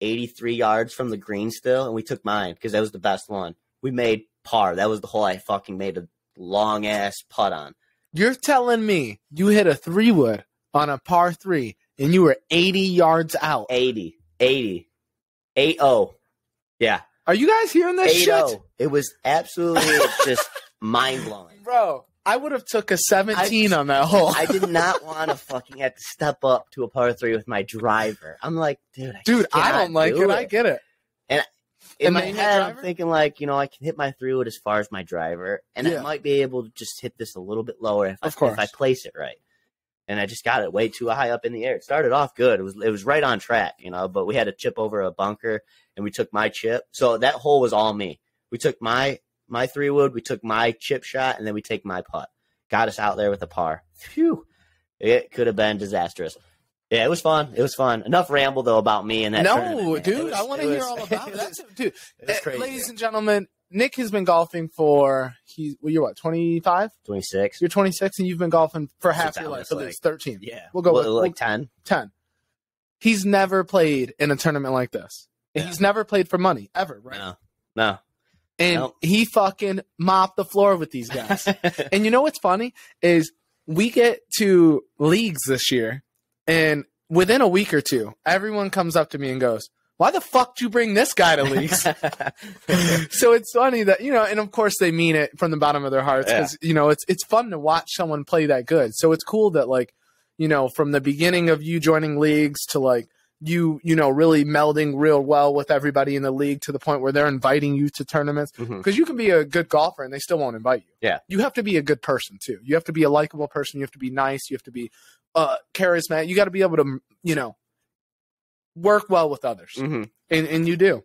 83 yards from the green still, and we took mine because that was the best one. We made par. That was the hole I fucking made a long-ass putt on. You're telling me you hit a 3-wood on a par 3, and you were 80 yards out? 80. 80. Yeah. Are you guys hearing this shit? It was absolutely just mind-blowing. Bro, I would have took a 17 on that hole. I did not want to fucking have to step up to a par 3 with my driver. I'm like, dude, I don't like it. I get it. And in my head, I'm thinking like, I can hit my 3-wood as far as my driver, and I might be able to just hit this a little bit lower if I place it right. And I just got it way too high up in the air. It started off good. It was right on track, but we had to chip over a bunker, and we took my chip. So that hole was all me. We took my 3-wood, we took my chip shot, and then we take my putt. Got us out there with a par. Phew. It could have been disastrous. Yeah, it was fun. It was fun. Enough ramble, though, about me and that tournament. Dude, I want to hear all about that. Dude, crazy. Ladies and gentlemen, Nick has been golfing for, you're what, 25? 26. You're 26, and you've been golfing for half your life, at least 13. Yeah. We'll go with 10. 10. He's never played in a tournament like this. And he's never played for money, ever, right? No. And he fucking mopped the floor with these guys. And you know what's funny is we get to leagues this year, and within a week or two, everyone comes up to me and goes, why the fuck did you bring this guy to leagues? So it's funny that, and of course they mean it from the bottom of their hearts because, it's fun to watch someone play that good. So it's cool that, like, from the beginning of you joining leagues to, like, you really melding real well with everybody in the league to the point where they're inviting you to tournaments, because you can be a good golfer and they still won't invite you. Yeah. You have to be a good person too. You have to be a likable person. You have to be nice. You have to be charismatic. You got to be able to, work well with others. And you do.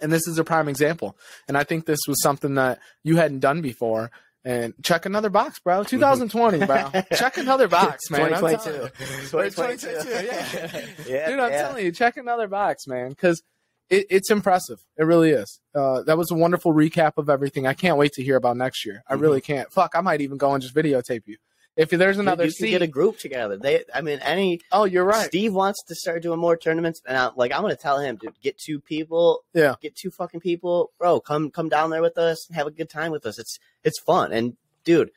And this is a prime example. And I think this was something that you hadn't done before. And check another box, bro. 2020, bro. Check another box, man. 2022. 2022, yeah. Dude, I'm telling you, check another box, man, because it's impressive. It really is. That was a wonderful recap of everything. I can't wait to hear about next year. I really can't. Fuck, I might even go and just videotape you. If there's another you can get a group together. Oh, you're right. Steve wants to start doing more tournaments, and I'm going to tell him to get 2 people. Yeah, get 2 fucking people, bro. Come down there with us and have a good time with us. It's fun, and dude,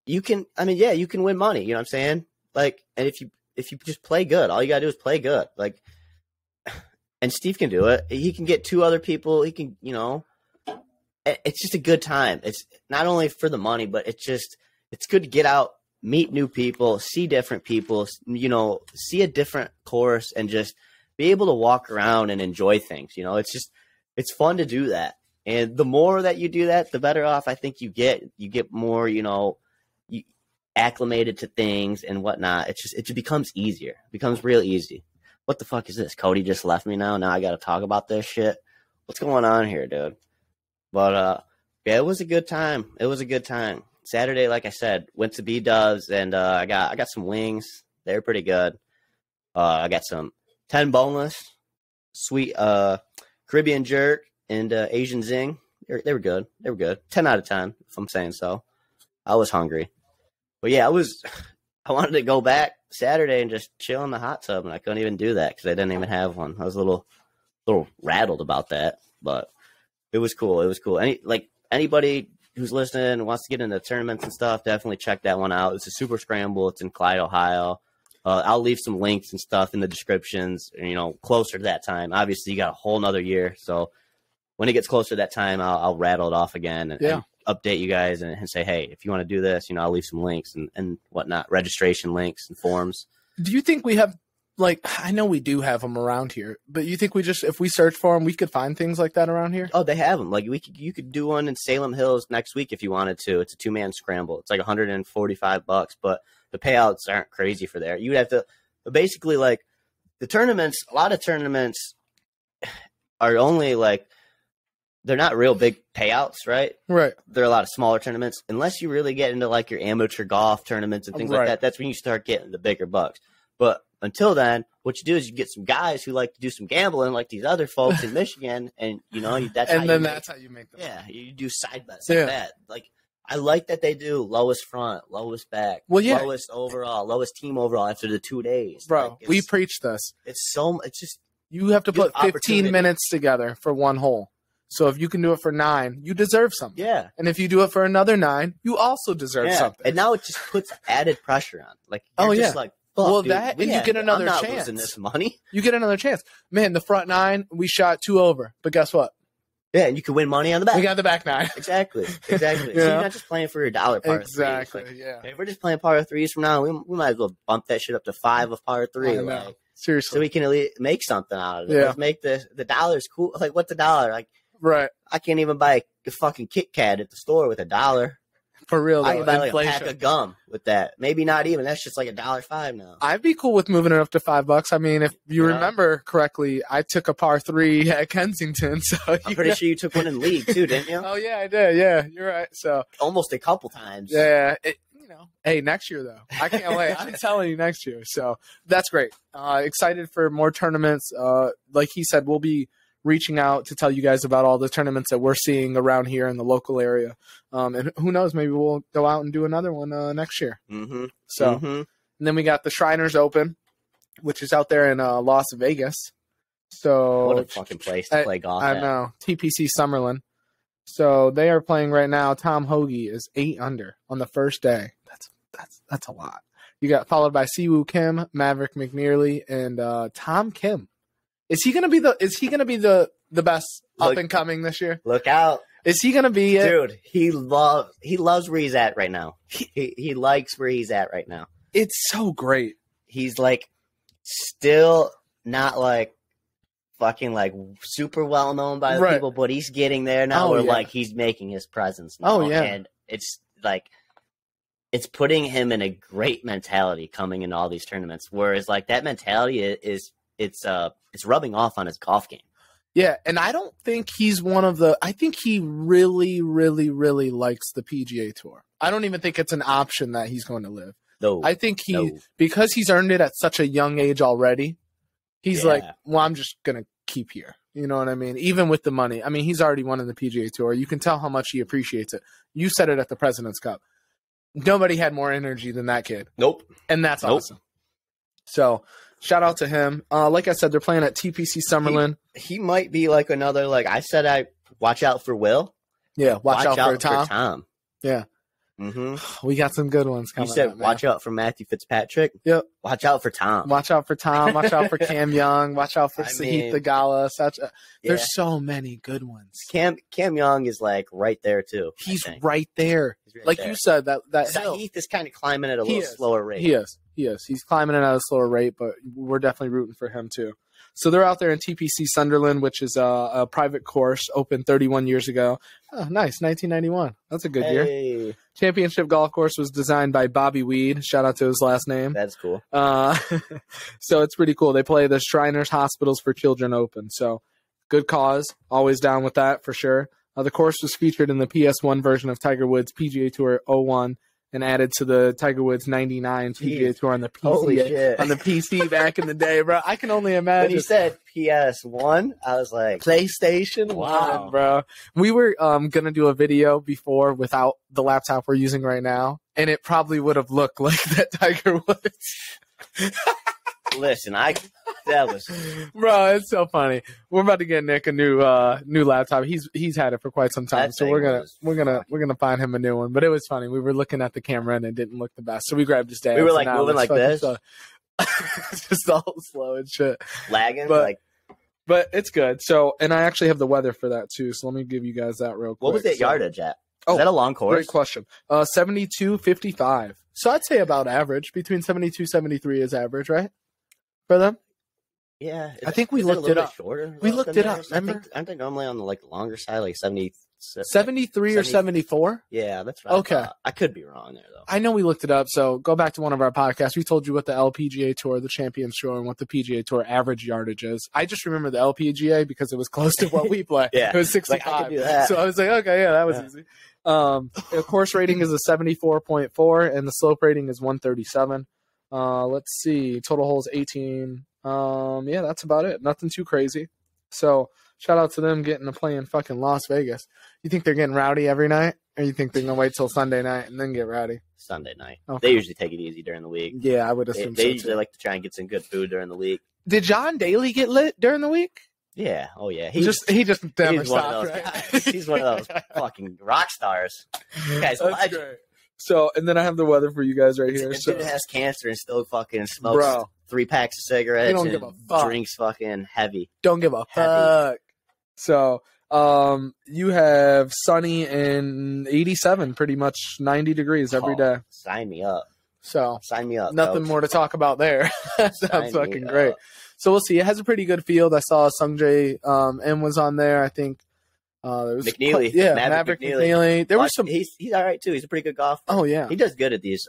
you can. You can win money. You know what I'm saying? Like, and if you just play good, all you gotta do is play good. Like, and Steve can do it. He can get 2 other people. He can, it's just a good time. It's not only for the money, but it's good to get out, meet new people, see different people, see a different course, and just be able to walk around and enjoy things. It's fun to do that. And the more that you do that, the better off I think you get. You get more, acclimated to things and whatnot. It just becomes easier. It becomes real easy. What the fuck is this? Cody just left me now. Now I got to talk about this shit. What's going on here, dude? But, yeah, it was a good time. Saturday, like I said, went to B-Dubs, and I got some wings. They're pretty good. I got some 10 boneless, sweet Caribbean jerk, and Asian zing. They were good. 10 out of 10, if I'm saying so. I was hungry. But yeah, I wanted to go back Saturday and just chill in the hot tub, and I couldn't even do that because I didn't even have one. I was a little rattled about that, but it was cool. Anybody who's listening and wants to get into tournaments and stuff, definitely check that one out. It's a Super Scramble. It's in Clyde, Ohio. I'll leave some links and stuff in the descriptions, closer to that time. Obviously, you got a whole nother year. So when it gets closer to that time, I'll rattle it off again and update you guys and say, hey, if you want to do this, I'll leave some links and whatnot, registration links and forms. Do you think we have, I know we do have them around here, but you think if we search for them, we could find things like that around here? Oh, they have them. You could do one in Salem Hills next week if you wanted to. It's a 2-man scramble. It's like $145, but the payouts aren't crazy for there. You would have to basically the tournaments. A lot of tournaments are only they're not real big payouts, right? Right. They're a lot of smaller tournaments. Unless you really get into your amateur golf tournaments and things like that, that's when you start getting the bigger bucks. But until then, what you do is you get some guys who like to do some gambling, like these other folks in Michigan, and that's how you make them. Yeah, you do side bets like that. I like that they do lowest front, lowest back, lowest overall, lowest team overall after the 2 days. Bro, we preach this. It's just you have to put 15 minutes together for one hole. So if you can do it for 9, you deserve something. Yeah. And if you do it for another 9, you also deserve something. And now it just puts added pressure on. Fuck, well, dude, and you get another chance. I'm not losing this money. You get another chance. Man, the front 9, we shot 2 over. But guess what? Yeah, and you can win money on the back. We got the back 9. Exactly. So you're not just playing for your dollar par 3s. Exactly, If we're just playing par 3s from now, we might as well bump that shit up to 5 of par 3. Seriously. So we can at least make something out of it. Let's make the dollars cool. What's a dollar? Right. I can't even buy a fucking Kit Kat at the store with $1. For real, though. I can buy a pack of gum with that. Maybe not even. That's just $1.05 now. I'd be cool with moving it up to $5. I mean, if you remember correctly, I took a par 3 at Kensington. So I'm pretty sure you took one in league too, didn't you? Oh yeah, I did. Yeah, you're right. So almost a couple times. Yeah. Hey, next year though, I can't wait. I'm telling you, next year. So that's great. Excited for more tournaments. Like he said, we'll be reaching out to tell you guys about all the tournaments that we're seeing around here in the local area. And who knows, maybe we'll go out and do another one next year. Mm-hmm. So, and then we got the Shriners Open, which is out there in Las Vegas. So what a fucking place to play golf I know. TPC Summerlin. So they are playing right now. Tom Hoagie is 8 under on the first day. That's a lot. You got followed by Siwoo Kim, Maverick McNearly, and Tom Kim. Is he gonna be the best up and coming this year? Look out! Is he gonna be it? Dude? He loves where he's at right now. He likes where he's at right now. It's so great. He's still not fucking super well known by the people, but he's getting there now. He's making his presence now. Oh yeah, and it's it's putting him in a great mentality coming into all these tournaments. Whereas that mentality is. It's rubbing off on his golf game. Yeah, and I don't think he's one of the. I think he really, really, really likes the PGA Tour. I don't even think it's an option that he's going to live. No, I think because he's earned it at such a young age already. He's like, well, I'm just gonna keep here. You know what I mean? Even with the money, I mean, he's already won in the PGA Tour. You can tell how much he appreciates it. You said it at the President's Cup. Nobody had more energy than that kid. Nope, and that's awesome. So. Shout out to him. Like I said, they're playing at TPC Summerlin. He might be like another, like I said, watch out for Will. Yeah, watch out for Tom. Yeah. Mm-hmm. We got some good ones coming. You said watch out for Matthew Fitzpatrick. Yep. Watch out for Tom. Watch out for Tom. Watch out for Cam Young. Watch out for Sahith Theegala. There's so many good ones. Cam Young is like right there too. He's right there. You said, that Sahith is kind of climbing at a little slower rate. He is. He's climbing it at a slower rate, but we're definitely rooting for him too. So they're out there in TPC Sunderland, which is a private course, opened 31 years ago. Oh, nice, 1991. That's a good year. Championship golf course was designed by Bobby Weed. Shout out to his last name. That's cool. So it's pretty cool. They play the Shriners Hospitals for Children Open. So good cause. Always down with that for sure. The course was featured in the PS1 version of Tiger Woods PGA Tour 01. And added to the Tiger Woods 99 PGA Tour on the PC back in the day, bro. I can only imagine. When you said PS1, I was like, PlayStation 1, bro. We were gonna do a video before without the laptop we're using right now, and it probably would have looked like that Tiger Woods. Listen, that was bro. It's so funny. We're about to get Nick a new laptop. He's had it for quite some time, so we're gonna find him a new one. But it was funny. We were looking at the camera and it didn't look the best, so we grabbed his dad. We were like moving like this, just all slow and shit, lagging. But it's good. So, and I actually have the weather for that too. So let me give you guys that real quick. What was that yardage at? Is that a long course? Great question. 72.55. So I'd say about average. Between 72 73 is average, right? For them? Yeah. I think we looked it up. We looked it up, remember? Aren't they normally on the longer side, like 70? 73 or 74? Yeah, that's right. Okay. I could be wrong there, though. I know we looked it up, so go back to one of our podcasts. We told you what the LPGA Tour, the Champions Tour, and what the PGA Tour average yardage is. I just remember the LPGA because it was close to what we play. Yeah. It was 65. I could do that. So I was like, okay, yeah, that was easy. The course rating is a 74.4, and the slope rating is 137. Let's see. Total holes 18. Yeah, that's about it. Nothing too crazy. So shout out to them getting to play in fucking Las Vegas. You think they're getting rowdy every night, or you think they're gonna wait till Sunday night and then get rowdy? Sunday night. Okay. They usually take it easy during the week. Yeah, I would assume they usually like to try and get some good food during the week. Did John Daly get lit during the week? Yeah. Oh yeah. He just never stopped. Right? He's one of those fucking rock stars. Guy's a legend. Great. So, and then I have the weather for you guys right here. So dude has cancer and still fucking smokes 3 packs of cigarettes and drinks fucking heavy. Don't give a fuck. So, you have sunny and 87, pretty much 90 degrees every day. Sign me up. So, sign me up. Nothing more to talk about there. Sounds fucking great. So we'll see. It has a pretty good field. I saw Sungjae M was on there. I think there was McNeely. Maverick McNeely. There was some. He's all right too. He's a pretty good golfer. Oh yeah, he does good at these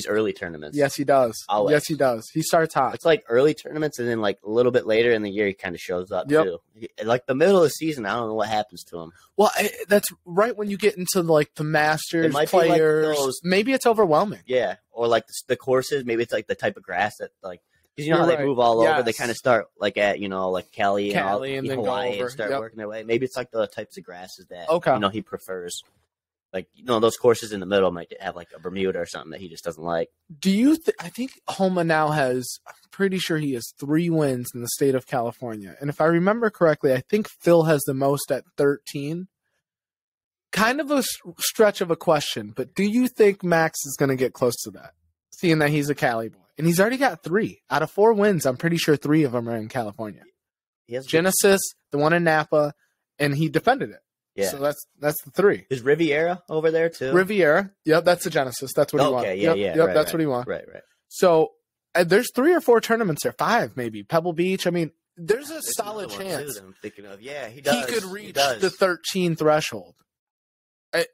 early tournaments. Yes, he does. Always. Yes, he does. He starts hot. It's like early tournaments, and then like a little bit later in the year, he kind of shows up too. Like the middle of the season, I don't know what happens to him. Well, that's right when you get into like the Masters players. Like maybe it's overwhelming. Yeah, or like the courses. Maybe it's like the type of grass that like. Because you know how they move all over. They kind of start like at like Cali and then Hawaii and start working their way. Maybe it's like the types of grasses that he prefers. Like those courses in the middle might have like a Bermuda or something that he just doesn't like. Do you? I think Homa now has. I'm pretty sure he has 3 wins in the state of California, and if I remember correctly, I think Phil has the most at 13. Kind of a stretch of a question, but do you think Max is going to get close to that, seeing that he's a Cali boy? And he's already got 3 out of 4 wins. I'm pretty sure 3 of them are in California. He has Genesis, the one in Napa, and he defended it. Yeah. So that's the 3. Is Riviera over there too? Riviera. Yep, that's the Genesis. That's what he won. Yep, right, that's what he won. Right. So there's 3 or 4 tournaments there. 5 maybe. Pebble Beach. I mean, there's a solid chance. I'm thinking of. Yeah, he does. He could reach the 13 threshold.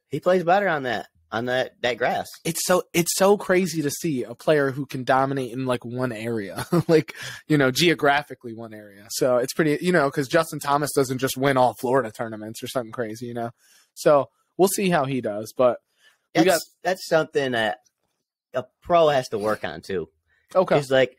He plays better on that. on that grass. It's so crazy to see a player who can dominate in like one area, like, geographically one area. So it's pretty, because Justin Thomas doesn't just win all Florida tournaments or something crazy, So we'll see how he does. But that's something that a pro has to work on too. Okay. It's like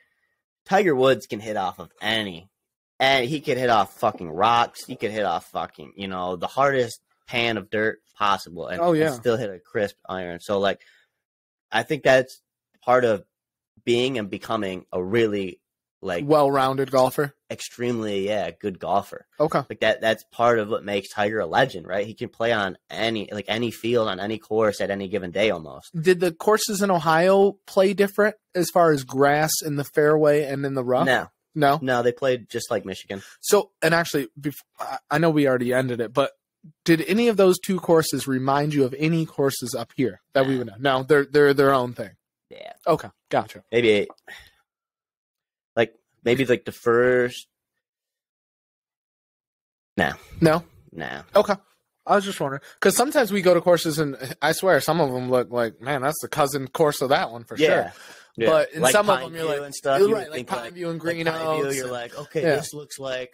Tiger Woods can hit off of any, and he could hit off fucking rocks. He could hit off fucking, the hardest pan of dirt possible, and, and still hit a crisp iron. So, like, I think that's part of being and becoming a really, like, well-rounded golfer. Extremely, good golfer. Okay. Like that's part of what makes Tiger a legend, right? He can play on any field, on any course at any given day almost. Did the courses in Ohio play different as far as grass in the fairway and in the rough? No, they played just like Michigan. So, and actually, I know we already ended it, but did any of those two courses remind you of any courses up here that we would know? No, they're their own thing. Yeah. Okay, gotcha. Maybe the first. No. Okay. I was just wondering, because sometimes we go to courses and I swear some of them look like, man, that's the cousin course of that one for sure. Yeah. But in like some of them, you're like, and stuff, you're right, like Pineview and Green Oaks. You're like, okay, this looks like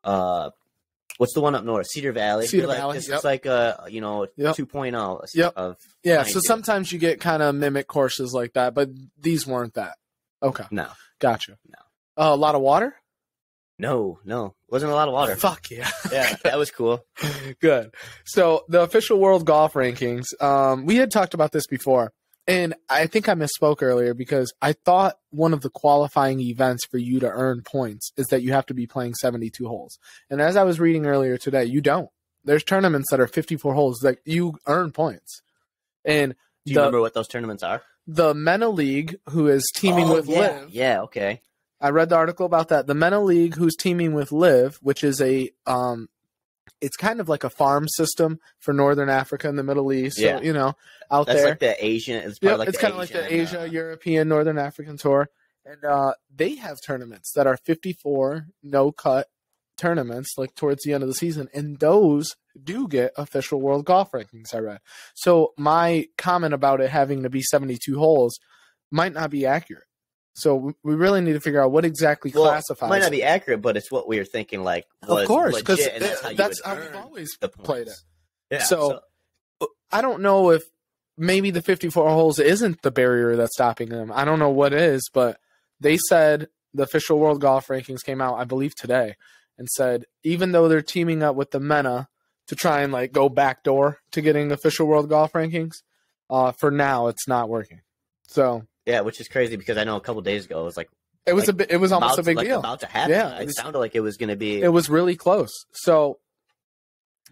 what's the one up north? Cedar Valley. Cedar Valley. This looks like 2.0 of Pineview. So sometimes you get kind of mimic courses like that, but these weren't that. Okay. No. Gotcha. No. A lot of water? No. Wasn't a lot of water. Fuck yeah. Yeah, that was cool. Good. So the official world golf rankings, we had talked about this before, and I think I misspoke earlier because I thought one of the qualifying events for you to earn points is that you have to be playing 72 holes. And as I was reading earlier today, you don't. There's tournaments that are 54 holes that you earn points. And do you remember what those tournaments are? The MENA League, who is teaming with LIV. Yeah, okay. I read the article about that. The MENA League, who's teaming with LIV, which is it's kind of like a farm system for Northern Africa and the Middle East. So, out That's there. That's like the Asian. It's kind of like the Asia, European, Northern African tour. And they have tournaments that are 54 no-cut tournaments, like towards the end of the season. And those do get official world golf rankings, I read. So my comment about it having to be 72 holes might not be accurate. So we really need to figure out what exactly classifies. It might not be accurate, but it's what we were thinking. Like, was of course, because that's how we've always played it. Yeah, so I don't know if maybe the 54 holes isn't the barrier that's stopping them. I don't know what is, but they said the official world golf rankings came out, I believe, today, and said even though they're teaming up with the MENA to try and like go backdoor to getting official world golf rankings, for now it's not working. So. Yeah, which is crazy because I know a couple days ago it was like it was almost a big deal. About to happen. Yeah, it sounded like it was going to be. It was really close. So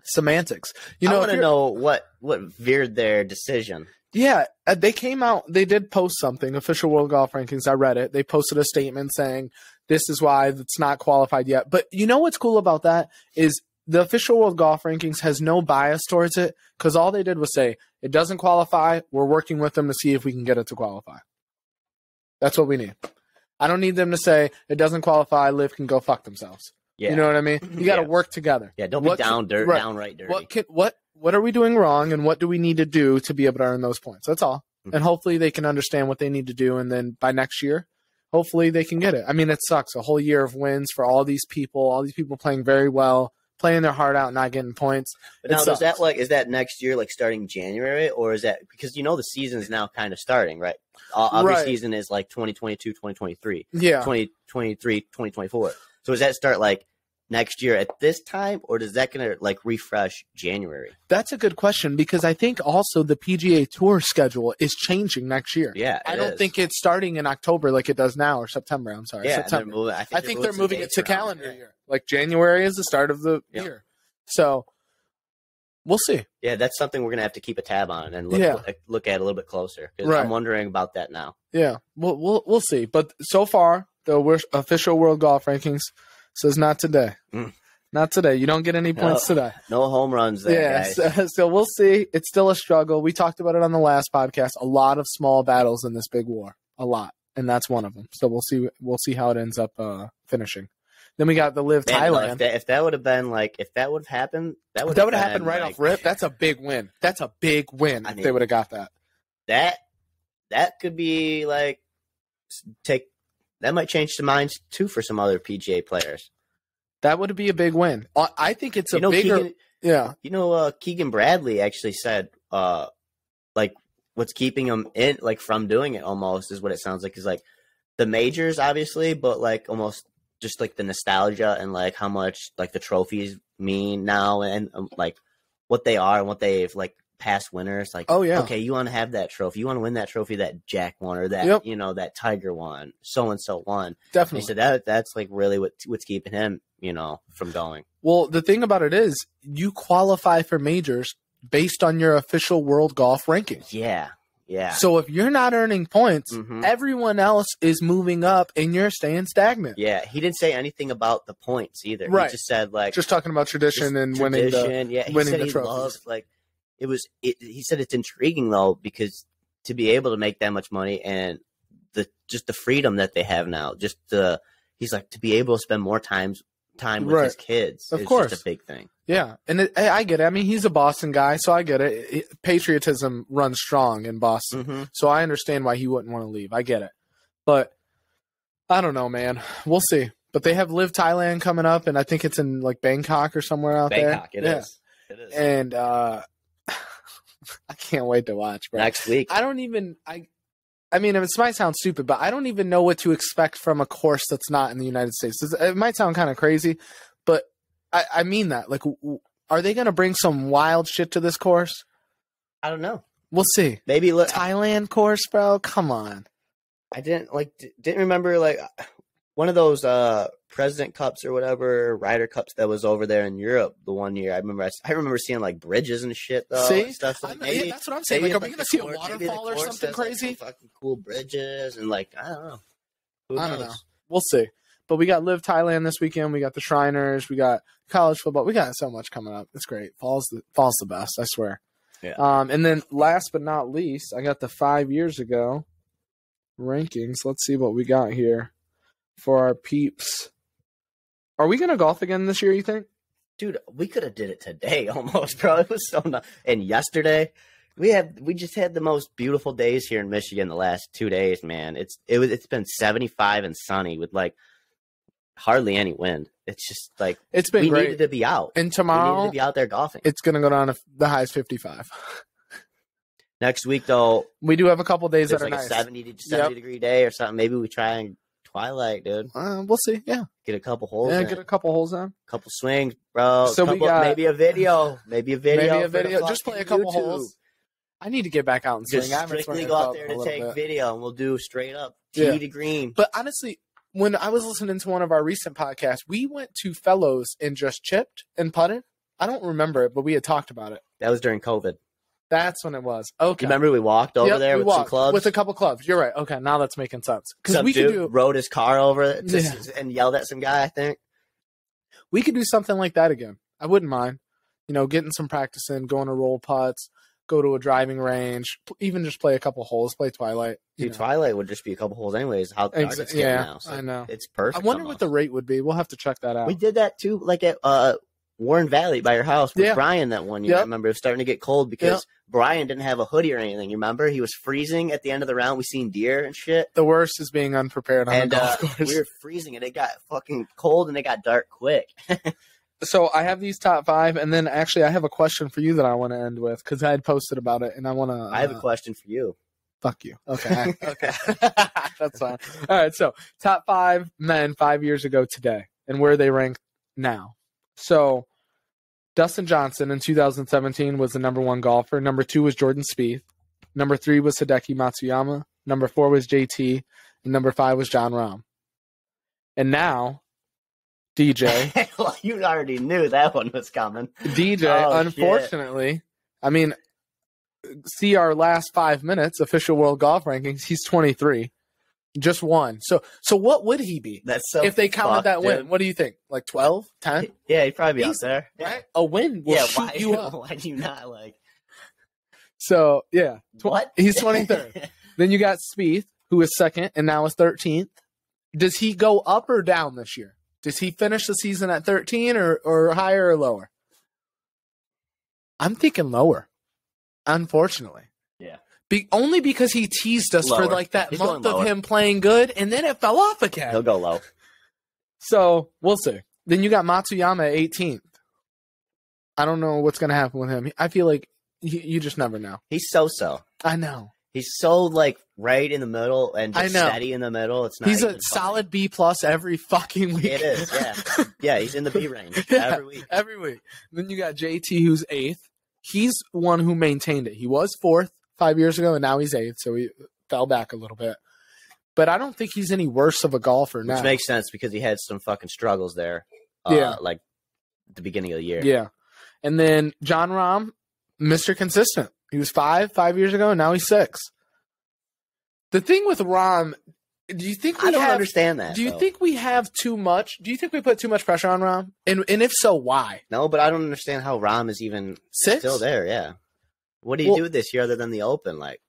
semantics. I want to know what veered their decision. Yeah, they came out. They did post something. Official World Golf Rankings. I read it. They posted a statement saying this is why it's not qualified yet. But you know what's cool about that is the Official World Golf Rankings has no bias towards it because all they did was say it doesn't qualify. We're working with them to see if we can get it to qualify. That's what we need. I don't need them to say it doesn't qualify. LIV can go fuck themselves. Yeah. You know what I mean? You got to work together. Yeah, don't be downright dirty. What are we doing wrong, and what do we need to do to be able to earn those points? That's all. Mm-hmm. And hopefully they can understand what they need to do, and then by next year, hopefully they can get it. I mean, it sucks. A whole year of wins for all these people playing very well, playing their heart out, not getting points. But now, is that next year, like starting January, or is that because the season is now kind of starting, right? Every season is like 2022, 2023, 2023, 2024. So does that start like next year at this time, or does that going to like refresh January? That's a good question because I think also the PGA Tour schedule is changing next year. Yeah, I don't think it's starting in October like it does now, or September. I'm sorry, September. I think they're moving it to calendar year. Like January is the start of the year. So we'll see. Yeah, that's something we're gonna have to keep a tab on and look at a little bit closer because I'm wondering about that now. Yeah, we'll see. But so far, the official World Golf Rankings says not today. Not today. You don't get any points today. No home runs there, guys. So we'll see. It's still a struggle. We talked about it on the last podcast. A lot of small battles in this big war. A lot. And that's one of them. So we'll see how it ends up finishing. Then we got the LIV Thailand. If that would have happened, that would have happened right off rip. That's a big win. That's a big win if they would have got that. That could be like that might change the minds too for some other PGA players. That would be a big win. I think it's a bigger. Keegan Bradley actually said, like what's keeping him from doing it almost is what it sounds like is like the majors, obviously, but like almost just like the nostalgia and like how much like the trophies mean now and like what they are and what they've like past winners. Like, oh yeah, okay, you want to have that trophy, you want to win that trophy that Jack won or that that Tiger won, so and so won. Definitely. So that's like really what's keeping him, from going. Well, the thing about it is you qualify for majors based on your official world golf rankings. Yeah. Yeah. So if you're not earning points, everyone else is moving up and you're staying stagnant. Yeah. He didn't say anything about the points either. Right. He just said like just talking about tradition and winning the trophies. Loved, he said it's intriguing though because to be able to make that much money and the freedom that they have now, he's like to be able to spend more time with his kids is just a big thing. Yeah, and I get it. I mean, he's a Boston guy, so I get it. Patriotism runs strong in Boston, so I understand why he wouldn't want to leave. I get it. But I don't know, man. We'll see. But they have LIV Thailand coming up, and I think it's in like Bangkok or somewhere out there. Bangkok, it is. It is. And I can't wait to watch, bro. Next week. I mean, it might sound stupid, but I don't even know what to expect from a course that's not in the United States. It might sound kind of crazy, but I mean that. Like, are they going to bring some wild shit to this course? I don't know. We'll see. Maybe Thailand course, bro. Come on. I didn't remember like one of those President Cups or whatever Ryder Cups that was over there in Europe the one year. I remember seeing like bridges and shit though. See, and stuff. So maybe that's what I'm saying. Like, are we going to see a waterfall or something crazy? Like, fucking cool bridges and like I don't know. I don't know. We'll see. But we got LIV Thailand this weekend. We got the Shriners. We got college football. We got so much coming up. It's great. Fall's the best. I swear. Yeah. And then last but not least, I got the 5 years ago rankings. Let's see what we got here for our peeps. Are we gonna golf again this year? You think? Dude, we could have did it today almost, bro. It was so nice. And yesterday, we just had the most beautiful days here in Michigan the last 2 days, man. It's been 75 and sunny with like hardly any wind. It's just like it's been great. We needed to be out. And tomorrow, we needed to be out there golfing. It's gonna go down to the high is 55. Next week, though, we do have a couple days that are like nice. A 70 degree day or something. Maybe we try and twilight, dude. We'll see. Yeah, get a couple holes. Yeah, get a couple holes on. Couple swings, bro. So we got maybe a video. Just play a couple holes. I need to get back out and swing. Just strictly go out there to take video, and we'll do straight up tee to green. But honestly, when I was listening to one of our recent podcasts, we went to Fellows and just chipped and putted. I don't remember it, but we had talked about it. That was during COVID. That's when it was. Okay. You remember we walked over there with some clubs? With a couple clubs. You're right. Okay, now that's making sense. Because we rode his car over and yelled at some guy, I think. We could do something like that again. I wouldn't mind. Getting some practice in, going to roll putts, go to a driving range, even just play a couple holes, play Twilight. Dude, Twilight would just be a couple holes anyways. How dark it's getting now. So I know. It's perfect. I wonder what the rate would be. We'll have to check that out. We did that too, like at Warren Valley by your house with Brian that one year. I remember it was starting to get cold because Brian didn't have a hoodie or anything. You remember? He was freezing at the end of the round. We seen deer and shit. The worst is being unprepared on the golf course. We were freezing and it got fucking cold and it got dark quick. So I have these top 5, and then actually I have a question for you that I want to end with because I had posted about it, and I want to. I have a question for you. Fuck you. Okay. Okay. That's fine. All right. So top 5 men 5 years ago today, and where they rank now. So Dustin Johnson in 2017 was the number 1 golfer. Number 2 was Jordan Spieth. Number 3 was Hideki Matsuyama. Number 4 was JT. And number 5 was John Rahm. And now, DJ. Well, you already knew that one was coming. DJ, unfortunately, I mean, see our last 5 minutes, official world golf rankings, he's 23. Just one. So what would he be? That's so if they counted that win. Dude. What do you think? Like 12, 10? Yeah, he'd probably be out there. Right? A win will shoot you up. Why do you not like? So, yeah. What? He's 23rd. Then you got Spieth, who is 2nd and now is 13th. Does he go up or down this year? Does he finish the season at 13 or higher or lower? I'm thinking lower, unfortunately. Yeah. Only because he teased us for like that month of him playing good, and then it fell off again. He'll go low. So we'll see. Then you got Matsuyama at 18th. I don't know what's going to happen with him. I feel like you just never know. He's so-so. I know. He's so like right in the middle and just steady in the middle. It's not. He's a solid B+ every fucking week. It is, yeah. Yeah, he's in the B range every week. Every week. Then you got JT, who's 8th. He's one who maintained it. He was 4th 5 years ago, and now he's 8th, so he fell back a little bit. But I don't think he's any worse of a golfer now. Which makes sense because he had some fucking struggles there. Like at the beginning of the year. Yeah. And then Jon Rahm, Mr. Consistent. He was 5 years ago, and now he's 6. The thing with Rahm, do you think I don't understand that. Do you think we have too much? Do you think we put too much pressure on Rahm? And if so, why? No, but I don't understand how Rahm is even 6? Still there. Yeah. What did he do this year other than the Open? Like,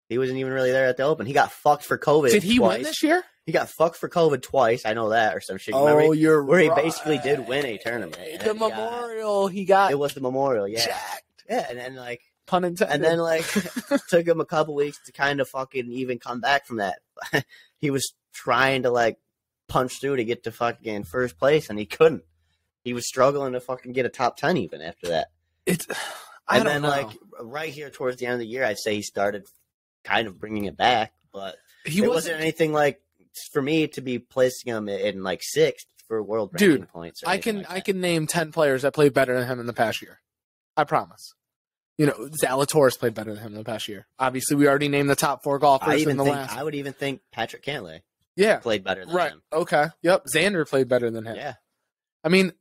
he wasn't even really there at the Open. He got fucked for COVID. Did he twice. win this year? He got fucked for COVID twice. I know that, or some shit. Oh, you're where right. he basically did win a tournament. The Memorial, he got. It was the Memorial, yeah. Jacked. Yeah, and then like. Pun intended. And then like took him a couple weeks to kind of fucking even come back from that. He was trying to like punch through to get to fucking first place, and he couldn't. He was struggling to fucking get a top 10 even after that. And then like right here towards the end of the year, I'd say he started kind of bringing it back, but it wasn't anything like for me to be placing him in like 6th for world ranking points. I can name 10 players that played better than him in the past year. I promise. You know, Zalatoris played better than him in the past year. Obviously, we already named the top 4 golfers in the last. I would even think Patrick Cantlay. Yeah, played better than him. Okay. Yep. Xander played better than him. Yeah. I mean,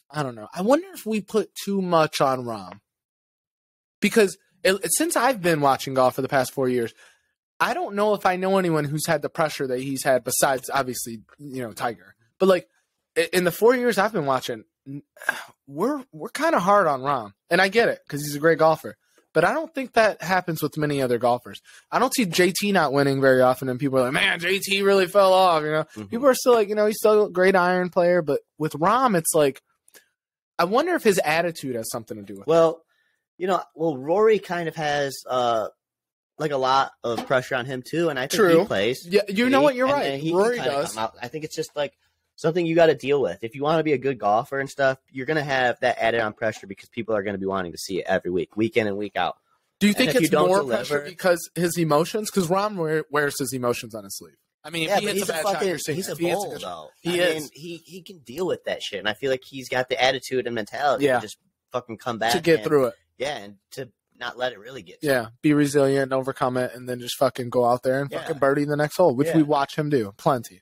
I don't know. I wonder if we put too much on Rahm. Because since I've been watching golf for the past 4 years, I don't know if I know anyone who's had the pressure that he's had besides, obviously, Tiger. But, like, in the 4 years I've been watching, we're kind of hard on Rahm. And I get it because he's a great golfer. But I don't think that happens with many other golfers. I don't see JT not winning very often, and people are like, man, JT really fell off. Mm-hmm. People are still like, he's still a great iron player. But with Rahm, it's like, I wonder if his attitude has something to do with it. Well, Rory kind of has like a lot of pressure on him too, and I think he plays. Yeah, what? You're right. Rory does. I think it's just like something you got to deal with. If you want to be a good golfer and stuff, you're going to have that added on pressure because people are going to be wanting to see it every week, week in and week out. Do you think it's more pressure because his emotions? Because Rahm wears his emotions on his sleeve. I mean, yeah, he's a bull, though. He can deal with that shit, and I feel like he's got the attitude and mentality to just fucking come back to get through it. Yeah, and to not let it really get. Yeah, be resilient, overcome it, and then just fucking go out there and fucking birdie the next hole, which we watch him do plenty.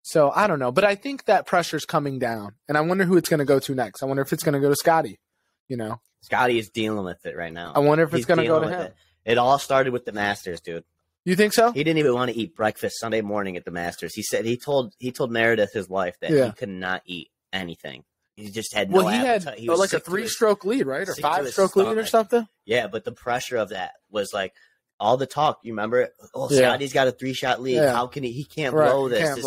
So I don't know, but I think that pressure's coming down, and I wonder who it's going to go to next. I wonder if it's going to go to Scotty. Scotty is dealing with it right now. I wonder if it's going to go to him. It all started with the Masters, dude. You think so? He didn't even want to eat breakfast Sunday morning at the Masters. He said he told Meredith, his wife, that he could not eat anything. He just had no appetite. He had like a 3-stroke lead, right? Or 5-stroke lead or something? Yeah, but the pressure of that was like all the talk. You remember? Oh, Scotty's got a 3-shot lead. Yeah. How can he can't blow this.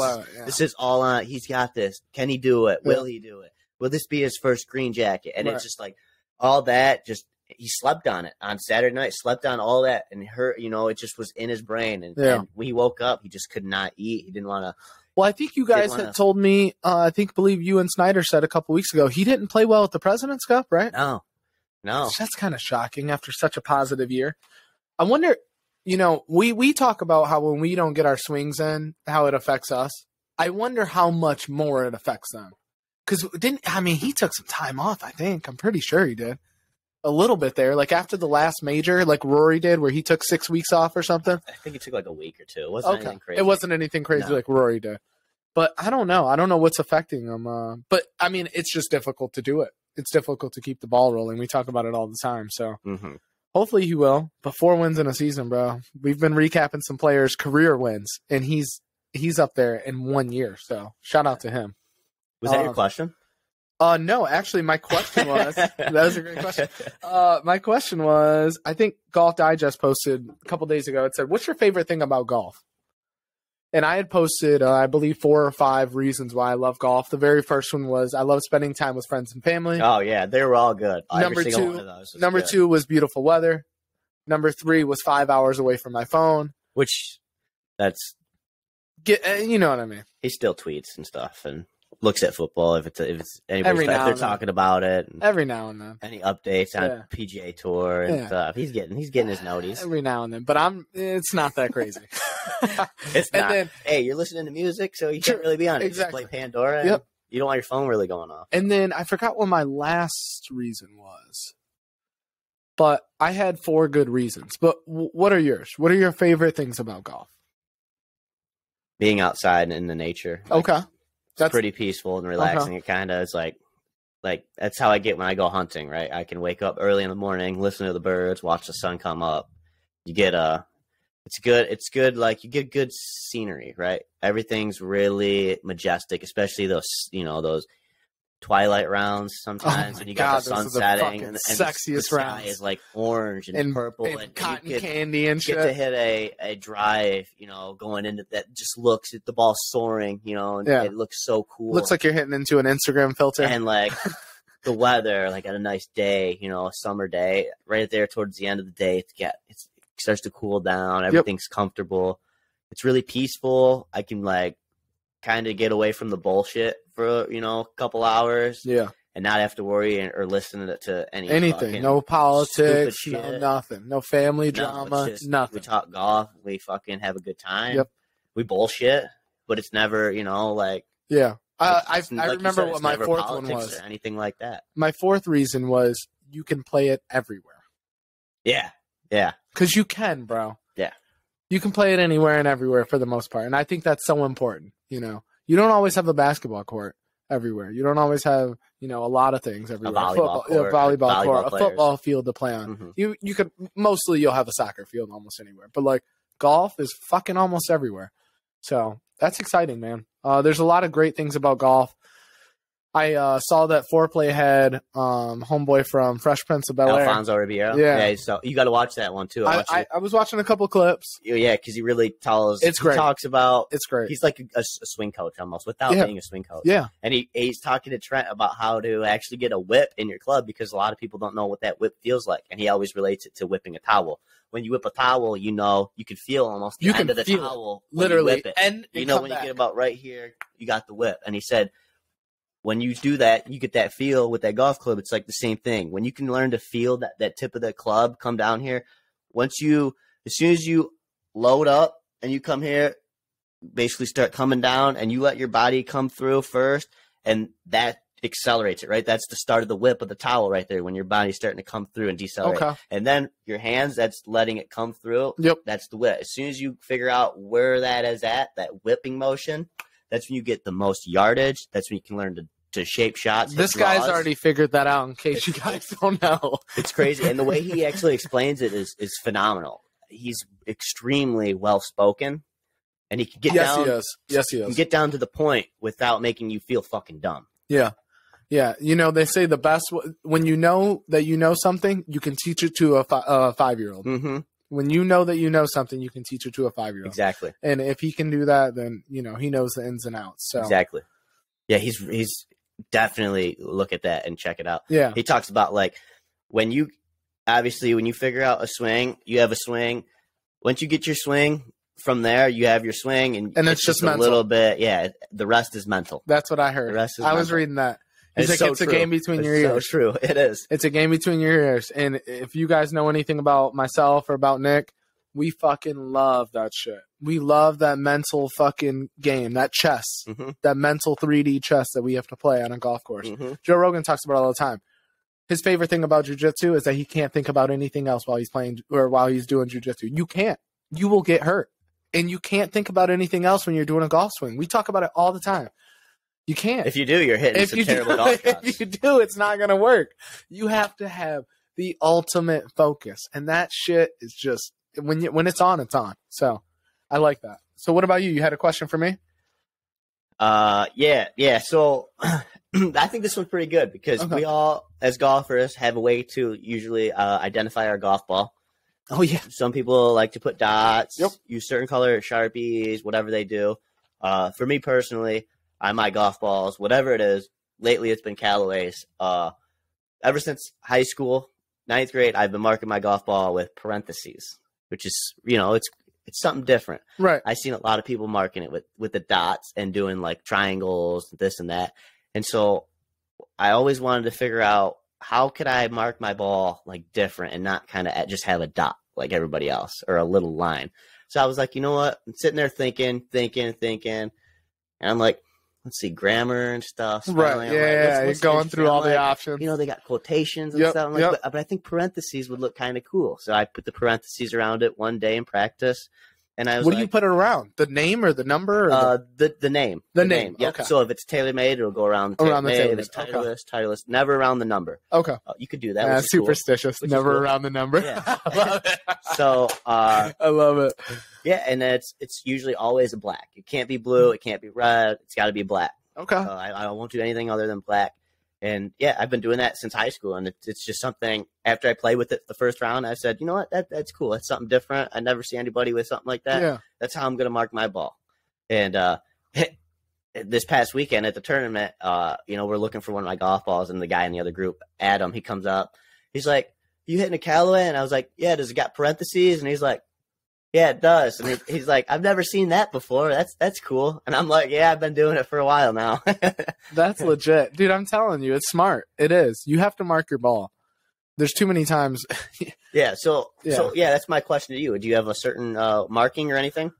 This is all on. He's got this. Can he do it? Will he do it? Will this be his first green jacket? And it's just like all that he slept on it on Saturday night, slept on all that, and it just was in his brain. And when he woke up, he just could not eat. He didn't want to. Well, I think you guys had told me, believe you and Snyder said a couple weeks ago, he didn't play well at the President's Cup, right? No. That's kind of shocking after such a positive year. I wonder, we talk about how when we don't get our swings in, how it affects us. I wonder how much more it affects them. Because he took some time off, I think. I'm pretty sure he did. A little bit there, like after the last major, like Rory did, where he took 6 weeks off or something. I think he took like a week or two. It wasn't anything crazy. It wasn't anything crazy like Rory did. But I don't know. I don't know what's affecting him. But I mean, it's just difficult to do it. It's difficult to keep the ball rolling. We talk about it all the time. So hopefully he will. But 4 wins in a season, bro. We've been recapping some players' career wins, and he's up there in 1 year. So shout out to him. Was that your question? No, actually, my question was that was a great question. My question was, I think Golf Digest posted a couple days ago. It said, "What's your favorite thing about golf?" And I had posted, I believe, 4 or 5 reasons why I love golf. The very first one was I love spending time with friends and family. Oh, yeah. They were all good. Number Every single one of those was number good. 2 was beautiful weather. Number 3 was 5 hours away from my phone. Which, that's... You know what I mean. He still tweets and stuff and looks at football if they're talking about it. And every now and then. any updates on PGA Tour and stuff. He's getting his noties. Every now and then. But it's not that crazy. It's And not. then- Hey, you're listening to music, so you can't really be on it. Exactly. You just play Pandora. And you don't want your phone really going off. And then I forgot what my last reason was. But I had 4 good reasons. But what are yours? What are your favorite things about golf? Being outside in the nature. Okay. It's pretty peaceful and relaxing. It kind of is like that's how I get when I go hunting, right? I can wake up early in the morning, listen to the birds, watch the sun come up. You get it's good. Like you get good scenery, right? Everything's really majestic, especially those twilight rounds sometimes when you get the sun setting and the sexiest sky rounds is like orange and purple and cotton candy and shit. Get to hit a drive, going into that just looks at the ball soaring, and it looks so cool. Looks like you're hitting into an Instagram filter. And like the weather, like on a nice day, a summer day, right there towards the end of the day, it starts to cool down. Everything's comfortable. It's really peaceful. I can like kind of get away from the bullshit for a couple hours, and not have to worry or listen to anything. No politics, no nothing, no family drama, nothing. We talk golf, we fucking have a good time. Yep. We bullshit, but it's never like I remember what my 4th one was. Or anything like that. My 4th reason was you can play it everywhere. Yeah, because you can, bro. Yeah. You can play it anywhere and everywhere for the most part. And I think that's so important. You don't always have a basketball court everywhere. You don't always have, a lot of things everywhere. A volleyball court, volleyball court, a players. football field to play on. Mm-hmm. You'll have a soccer field almost anywhere. But like golf is fucking almost everywhere. So that's exciting, man. There's a lot of great things about golf. I saw that Foreplay had homeboy from Fresh Prince of Bel-Air. Alfonso Ribeiro. Yeah. So you got to watch that one too. I was watching a couple clips. Yeah, because he really tells. It's great. He talks about. It's great. He's like a swing coach almost without being a swing coach. Yeah. And he's talking to Trent about how to actually get a whip in your club because a lot of people don't know what that whip feels like, and he always relates it to whipping a towel. When you whip a towel, you can feel almost the end of the towel. Literally. When you whip it. And when you get about right here, you got the whip. And he said, when you do that, you get that feel with that golf club. It's like the same thing. When you can learn to feel that tip of the club come down here, as soon as you load up and you come here, basically start coming down and you let your body come through first, and that accelerates it, right? That's the start of the whip of the towel right there when your body's starting to come through and decelerate. Okay. And then your hands, that's letting it come through. Yep. That's the whip. As soon as you figure out where that is at, that whipping motion, that's when you get the most yardage. That's when you can learn to shape shots. This guy's already figured that out in case you guys don't know. It's crazy. And the way he actually explains it is phenomenal. He's extremely well-spoken. And he can get down. Yes, he is. Can get down to the point without making you feel fucking dumb. Yeah. Yeah. They say the best when you know that you know something, you can teach it to a 5-year-old. Mm-hmm. When you know that you know something, you can teach it to a 5-year-old. Exactly. And if he can do that, then he knows the ins and outs. So exactly. Yeah, he's definitely look at that and check it out. Yeah. He talks about like when you figure out a swing, you have a swing. Once you get your swing, from there you have your swing, and it's just a little bit. Yeah, the rest is mental. That's what I heard. The rest is I was reading that. It's a game between your ears. So true. It is. It's a game between your ears. And if you guys know anything about myself or about Nick, we fucking love that shit. We love that mental fucking game, that chess, that mental 3D chess that we have to play on a golf course. Mm-hmm. Joe Rogan talks about it all the time. His favorite thing about jiu-jitsu is that he can't think about anything else while he's playing or while he's doing jiu-jitsu. You can't. You will get hurt. And you can't think about anything else when you're doing a golf swing. We talk about it all the time. You can't. If you do, you're hitting some terrible golf shots. If you do, it's not going to work. You have to have the ultimate focus. And that shit is just, when it's on, it's on. So I like that. So what about you? You had a question for me? Yeah. So I think this one's pretty good because we all, as golfers, have a way to usually identify our golf ball. Oh yeah. Some people like to put dots, Yep. use certain color Sharpies, whatever they do. For me personally, I my golf balls, whatever it is. Lately, it's been Callaway's. Ever since high school, 9th grade, I've been marking my golf ball with parentheses, which is, it's something different. Right. I've seen a lot of people marking it with the dots and doing like triangles, this and that. And so I always wanted to figure out how could I mark my ball like different and not kind of just have a dot like everybody else or a little line. So I was like, you know what? I'm sitting there thinking. And I'm like, let's see, grammar and stuff. Right. Yeah. You're going through all the options. They got quotations and stuff. I'm like, but I think parentheses would look kind of cool. So I put the parentheses around it one day in practice. And I was what do you put it around? The name or the number? Or the name. The name. Yep. Okay. So if it's tailor-made, it'll go around the TaylorMade. If it's Titleist, never around the number. Okay. You could do that. Yeah, superstitious. Cool. Never around the number. Yeah. I love it. So I love it. Yeah, and it's usually always a black. It can't be blue. It can't be red. It's got to be black. Okay. I won't do anything other than black. And yeah, I've been doing that since high school, and it's just something. After I played with it the first round, I said, you know what, that's cool. That's something different. I never see anybody with something like that. Yeah. That's how I'm gonna mark my ball. And this past weekend at the tournament, we're looking for one of my golf balls, and the guy in the other group, Adam, he comes up. He's like, "You hitting a Callaway?" And I was like, "Yeah." Does it got parentheses? And he's like, "Yeah, it does." And he's like, "I've never seen that before. That's cool." And I'm like, "Yeah, I've been doing it for a while now." That's legit. Dude, I'm telling you, it's smart. It is. You have to mark your ball. There's too many times. Yeah, so that's my question to you. Do you have a certain marking or anything?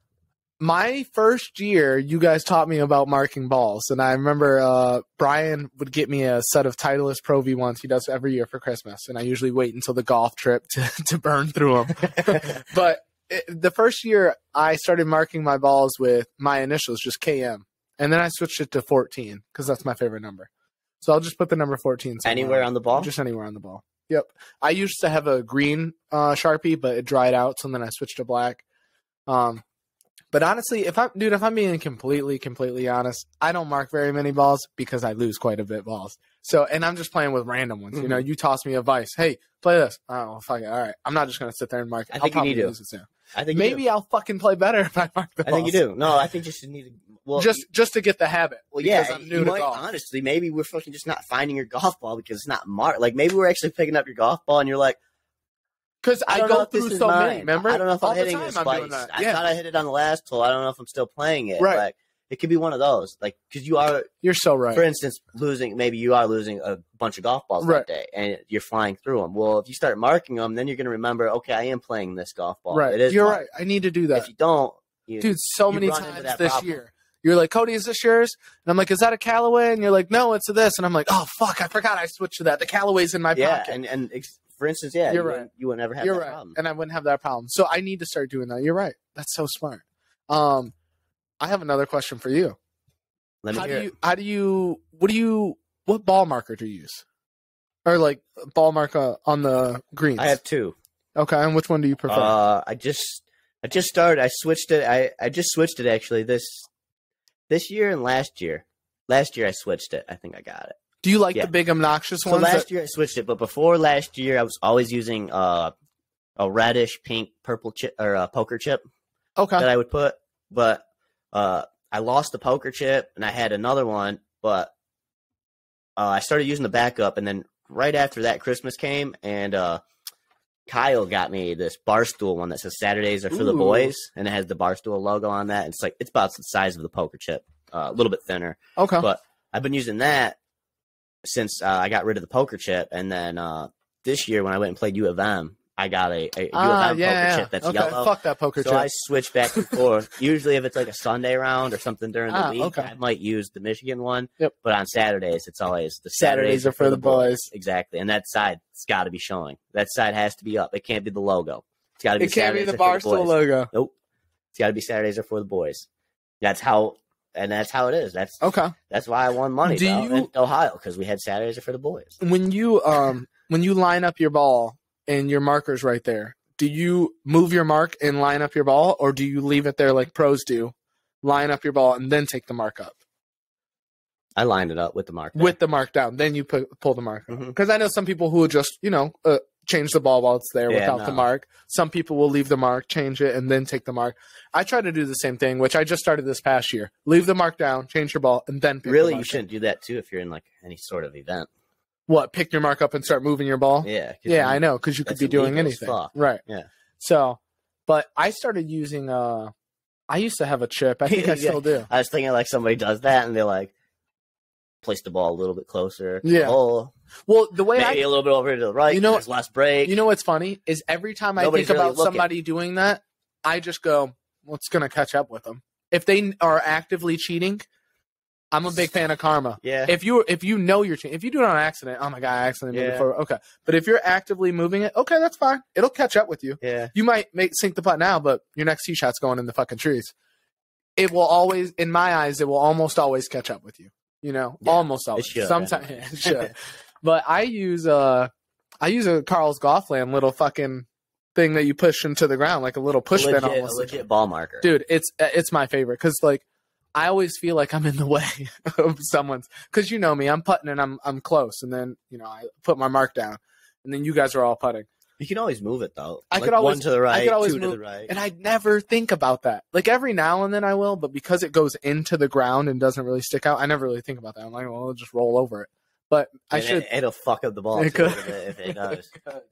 My first year, you guys taught me about marking balls. And I remember Brian would get me a set of Titleist Pro V1s. He does every year for Christmas. And I usually wait until the golf trip to burn through them. But the first year, I started marking my balls with my initials, just KM. And then I switched it to 14 because that's my favorite number. So I'll just put the number 14 somewhere. Anywhere on the ball? Just anywhere on the ball. Yep. I used to have a green Sharpie, but it dried out, so then I switched to black. But honestly, if I'm being completely honest, I don't mark very many balls because I lose quite a bit balls. So, and I'm just playing with random ones. Mm-hmm. You toss me a vice. Hey, play this. Oh, fuck it. All right. I'm not just going to sit there and mark it. I think you need to. I think maybe I'll fucking play better if I mark the balls. I think you do. No, I think you just need to. Well, just to get the habit. Well, yeah, I'm new to golf. Honestly, maybe we're fucking just not finding your golf ball because it's not marked. Like maybe we're actually picking up your golf ball and you're like, because I go through so many. Remember, I don't know if all I'm hitting this twice. I thought I hit it on the last hole. I don't know if I'm still playing it. Right. Like it could be one of those. Like because you're so right. For instance, maybe you are losing a bunch of golf balls that day, and you're flying through them. Well, if you start marking them, then you're going to remember. Okay, I am playing this golf ball. Right. It is. You're marked. right. I need to do that. If you don't, dude, so many times this problem. year. You're like, Cody, is this yours? And I'm like, is that a Callaway? And you're like, no, it's a this. And I'm like, oh, fuck, I forgot I switched to that. The Callaway's in my pocket. And for instance, you're right. You would never have that problem. And I wouldn't have that problem. So I need to start doing that. You're right. That's so smart. I have another question for you. Let me hear it. What ball marker do you use? Or like ball marker on the greens? I have two. Okay, and which one do you prefer? I just started. I switched it. I just switched it actually this year and last year. Last year I switched it. I think I got it. Do you like the big obnoxious ones? So last year I switched it, but before last year I was always using a reddish pink purple chip or a poker chip. Okay. That I would put, but I lost the poker chip and I had another one, but I started using the backup, and then right after that Christmas came and Kyle got me this Barstool one that says Saturdays are for the boys, and it has the Barstool logo on that. It's about the size of the poker chip, a little bit thinner. Okay. But I've been using that since I got rid of the poker chip, and then this year when I went and played U of M, I got a U of M poker chip that's yellow. Fuck that poker chip. So I switch back and forth. Usually if it's like a Sunday round or something during the week, I might use the Michigan one. Yep. But on Saturdays, it's always the Saturdays are for the boys. Exactly. And that side's got to be showing. That side has to be up. It can't be the logo. It's got to be It can't be Saturdays the Barstool logo. Nope. It's got to be Saturdays are for the boys. That's how it is. That's why I won money in Ohio, because we had Saturdays are for the boys. When you line up your ball and your marker's right there, do you move your mark and line up your ball, or do you leave it there like pros do, line up your ball and then take the mark up? I lined it up with the mark. With the mark down. Then you pull the mark up. Because I know some people who just, change the ball while it's there without the mark. Some people will leave the mark, change it, and then take the mark. I try to do the same thing, which I just started this past year. Leave the mark down, change your ball, and then pick the mark. You shouldn't do that, too, if you're in, like, any sort of event. What, pick your mark up and start moving your ball? Yeah. Yeah, I know, because you could be doing anything. Right. Yeah. So, but I started using, I used to have a chip. I think I still do. I was thinking, like, somebody does that, and they're like, place the ball a little bit closer. Yeah. Well, the way maybe a little bit over to the right. There's less break. You know what's funny is every time I think about somebody doing that, I just go, well, it's going to catch up with them. If they are actively cheating, I'm a big fan of karma. Yeah. If you know you're cheating, if you do it on accident, oh my God, I accidentally moved it forward. Okay. But if you're actively moving it, okay, that's fine. It'll catch up with you. Yeah. You might sink the putt now, but your next tee shot's going in the fucking trees. It will always, in my eyes, it will almost always catch up with you. You know, almost always. Sometimes it should. But I use a Carl's Golfland little fucking thing that you push into the ground, like a little push pin almost. A legit ball marker. Dude, it's my favorite because like I always feel like I'm in the way of someone's, because you know me, I'm putting and I'm close, and then I put my mark down, and then you guys are all putting. You can always move it though. I could always one to the right, I could always two move, to the right, and I never think about that. Like every now and then I will, but because it goes into the ground and doesn't really stick out, I never really think about that. I'm like, well, I'll just roll over it. But it'll fuck up the ball too, if it does.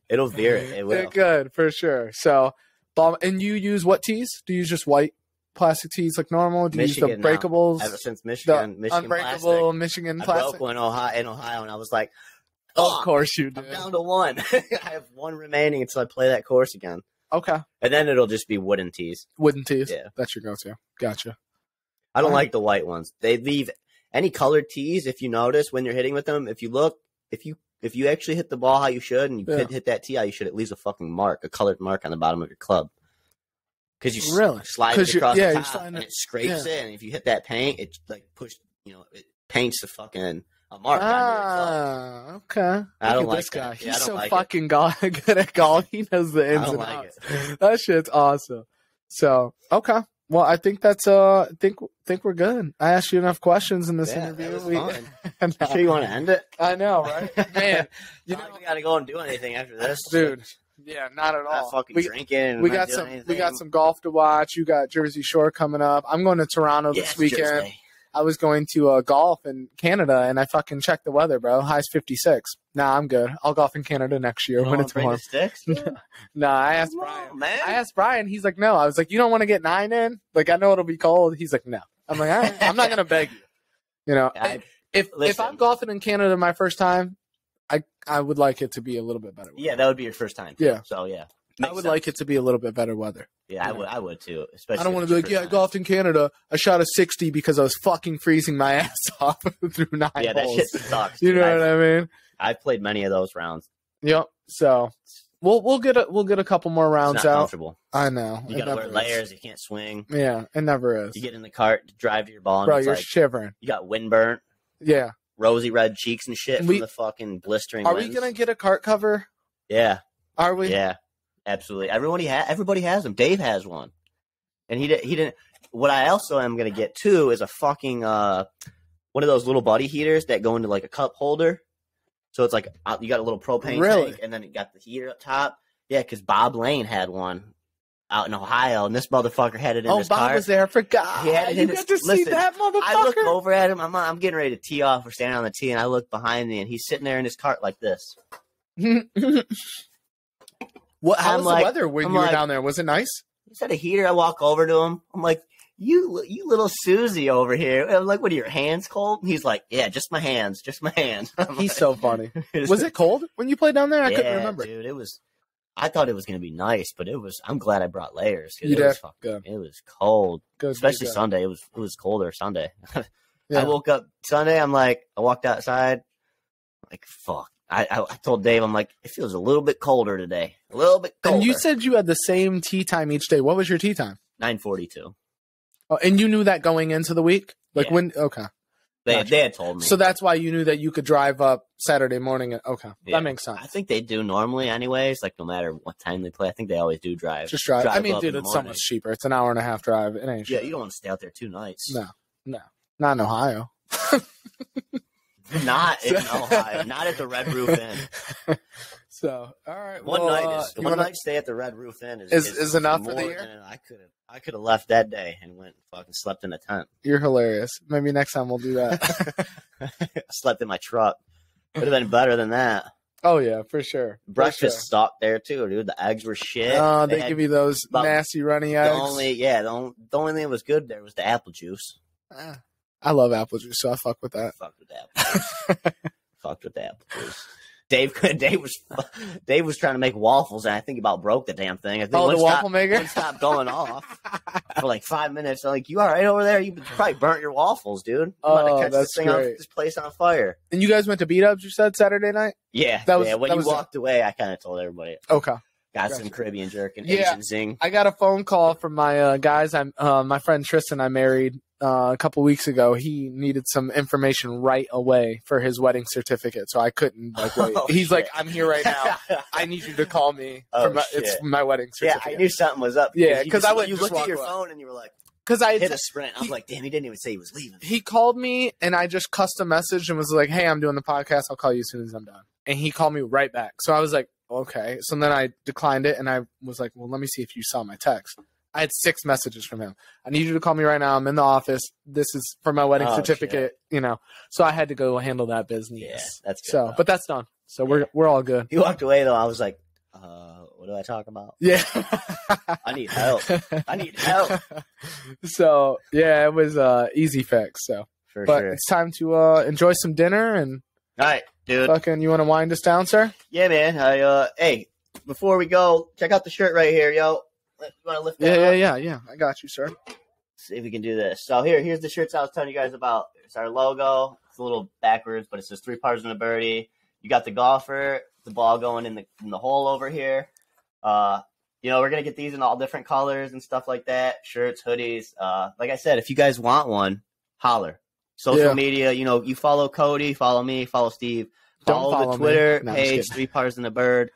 It'll veer it. It will. It could for sure. So, and you use what tees? Do you use just white plastic tees like normal? Do you use the breakables? Ever since Michigan, unbreakable plastic. Michigan plastic. I broke one in Ohio, and I was like, of course you did. I'm down to one. I have one remaining until I play that course again. Okay. And then it'll just be wooden tees. Wooden tees? Yeah. That's your go-to. Gotcha. I don't like the white ones. They leave any colored tees, if you notice, when you're hitting with them, if you look, if you actually hit the ball how you should and you hit that tee how you should, it leaves a fucking mark, a colored mark on the bottom of your club. Because you slide it across the top and it scrapes it, and if you hit that paint, it like it paints the fucking a mark on your club. Okay. I don't like this guy. That. He's so fucking good at golf. He knows the ins and outs. That shit's awesome. So, okay. Well, I think that's I think we're good. I asked you enough questions in this interview. I'm sure you want to end it. I know, right? Man, we gotta go and do anything after this, dude. Yeah, not at all. Not fucking drinking. We got some golf to watch. You got Jersey Shore coming up. I'm going to Toronto this weekend. Jersey. I was going to golf in Canada, and I fucking checked the weather, bro. High's 56. Nah, I'm good. I'll golf in Canada next year when it's warm. Nah, I asked Brian. Man. I asked Brian. He's like, no. I was like, you don't want to get 9 in? Like, I know it'll be cold. He's like, no. I'm like, all right. I'm not going to beg you. If I'm golfing in Canada my first time, I would like it to be a little bit better weather. Yeah, that would be your first time. Yeah. So, yeah. I would like it to be a little bit better weather. Yeah, I would too. Especially I don't want to be like, I golfed in Canada. I shot a 60 because I was fucking freezing my ass off through 9 holes. Yeah, that shit sucks. You know what I mean? I've played many of those rounds. Yep. So we'll get a couple more rounds out. Comfortable. I know. You gotta wear layers. You can't swing. Yeah, it never is. You get in the cart to drive to your ball, and bro, you're shivering. You got windburn. Yeah. Rosy red cheeks and shit from the fucking blistering. Are we gonna get a cart cover? Yeah. Are we? Yeah. Absolutely. Everybody has them. Dave has one. And he didn't. What I also am going to get, too, is a fucking, one of those little buddy heaters that go into, like, a cup holder. So it's like, you got a little propane tank, and then you got the heater up top. Yeah, because Bob Lane had one out in Ohio, and this motherfucker had it in his car. Oh, Bob was there. I forgot. He had it in got to see that motherfucker? I look over at him. I'm getting ready to tee off. We're standing on the tee, and I look behind me, and he's sitting there in his cart like this. How was the weather when you were down there? Was it nice? He said a heater. I walk over to him. I'm like, you little Susie over here. I'm like, what are your hands cold? He's like, yeah, just my hands. Just my hands. He's so funny. Was it cold when you played down there? I couldn't remember. Dude, it was. I thought it was going to be nice, but it was. I'm glad I brought layers. You did? Good. It was cold. Good. Especially Sunday. It was colder Sunday. Yeah. I woke up Sunday. I walked outside. Like, fuck. I told Dave, I'm like, it feels a little bit colder today. A little bit colder. And you said you had the same tee time each day. What was your tee time? 9:42. Oh, and you knew that going into the week? Like when? Okay. They had told me. So that's why you knew that you could drive up Saturday morning. Okay. Yeah. That makes sense. I think they do normally anyways. Like no matter what time they play, I think they always do drive. Just drive. I mean, dude, it's so much cheaper. It's an hour and a half drive. It ain't you don't want to stay out there 2 nights. No. Not in Ohio. Not in Ohio. Not at the Red Roof Inn. So, all right. One night stay at the Red Roof Inn is enough for the year. Than I could have left that day and went and fucking slept in a tent. You're hilarious. Maybe next time we'll do that. Slept in my truck. Would have been better than that. Oh yeah, for sure. Breakfast sucked there too, dude. The eggs were shit. They give you those nasty runny eggs. The only thing that was good there was the apple juice. I love apple juice, so I fuck with that. Fucked with the apple juice. Fucked with the apple juice. Dave was trying to make waffles, and I think about broke the damn thing. I think the waffle maker wouldn't stop going off for like 5 minutes. I'm like, you all right over there? You probably burnt your waffles, dude. I'm about to catch this place on fire. And you guys went to Beat Ups, you said, Saturday night? Yeah. When you walked away, I kind of told everybody. Okay. Got some Caribbean jerk and Asian zing. I got a phone call from my guys. My friend Tristan I married a couple weeks ago. He needed some information right away for his wedding certificate, so I couldn't wait. He's like, I'm here right now. I need you to call me. It's my wedding certificate. Yeah, I knew something was up. Yeah, because you looked at your phone and you were like, because I hit a sprint. I was like, damn, he didn't even say he was leaving. He called me and I just custom messaged and was like, hey, I'm doing the podcast. I'll call you as soon as I'm done. And he called me right back. So I was like, okay. So then I declined it and I was like, well, let me see if you saw my text. I had 6 messages from him. I need you to call me right now. I'm in the office. This is for my wedding certificate, So I had to go handle that business. Yeah, that's good. So, but that's done. So we're all good. He walked away though. I was like, what do I talk about? Yeah. I need help. So yeah, it was easy fix. So, but it's time to enjoy some dinner and. All right, dude. Fucking, you want to wind us down, sir? Yeah, man. Hey, before we go, check out the shirt right here, yo. You want to lift that up? Yeah. I got you, sir. Let's see if we can do this. So here's the shirts I was telling you guys about. It's our logo. It's a little backwards, but it says 3 pars and a birdie. You got the golfer, the ball going in the hole over here. We're gonna get these in all different colors and stuff like that. Shirts, hoodies. Like I said, if you guys want one, holler. Social media, you follow Cody, follow me, follow Steve, follow the Twitter page, 3 pars and a bird.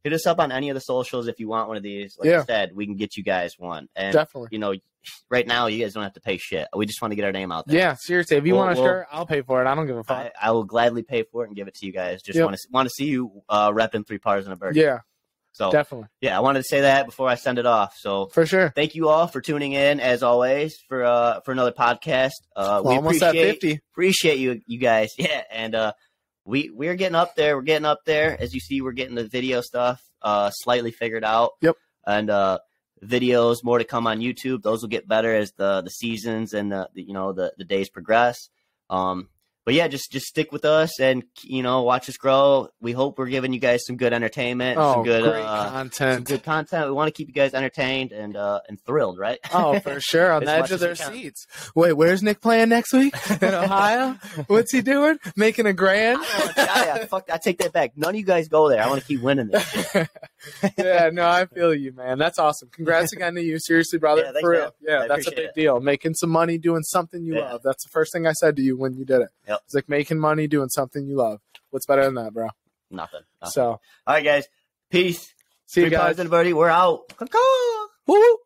Hit us up on any of the socials if you want one of these. Like I said, we can get you guys one. And, definitely. Right now, you guys don't have to pay shit. We just want to get our name out there. Yeah, seriously. If you want a shirt, I'll pay for it. I don't give a fuck. I will gladly pay for it and give it to you guys. Just want to see you repping 3 pars and a bird. Yeah. So definitely. Yeah, I wanted to say that before I send it off. So for sure. Thank you all for tuning in as always for another podcast. We almost at 50. Appreciate you guys. Yeah, and we're getting up there. We're getting up there. As you see, we're getting the video stuff slightly figured out. Yep. And videos more to come on YouTube. Those will get better as the seasons and the days progress. But yeah, just stick with us and watch us grow. We hope we're giving you guys some good entertainment, some good content. Some good content. We want to keep you guys entertained and thrilled, right? Oh, for sure, on the edge of their seats. Wait, where's Nick playing next week in Ohio? What's he doing? Making a grand? I take that back. None of you guys go there. I want to keep winning this shit. Yeah, no, I feel you, man. That's awesome. Congrats again to you. Seriously, brother. Yeah, for real. Man. Yeah, that's a big deal. Making some money doing something you love. That's the first thing I said to you when you did it. Yep. It's like making money doing something you love. What's better than that, bro? Nothing. So, all right, guys. Peace. See you guys. Birdie. We're out. Woo!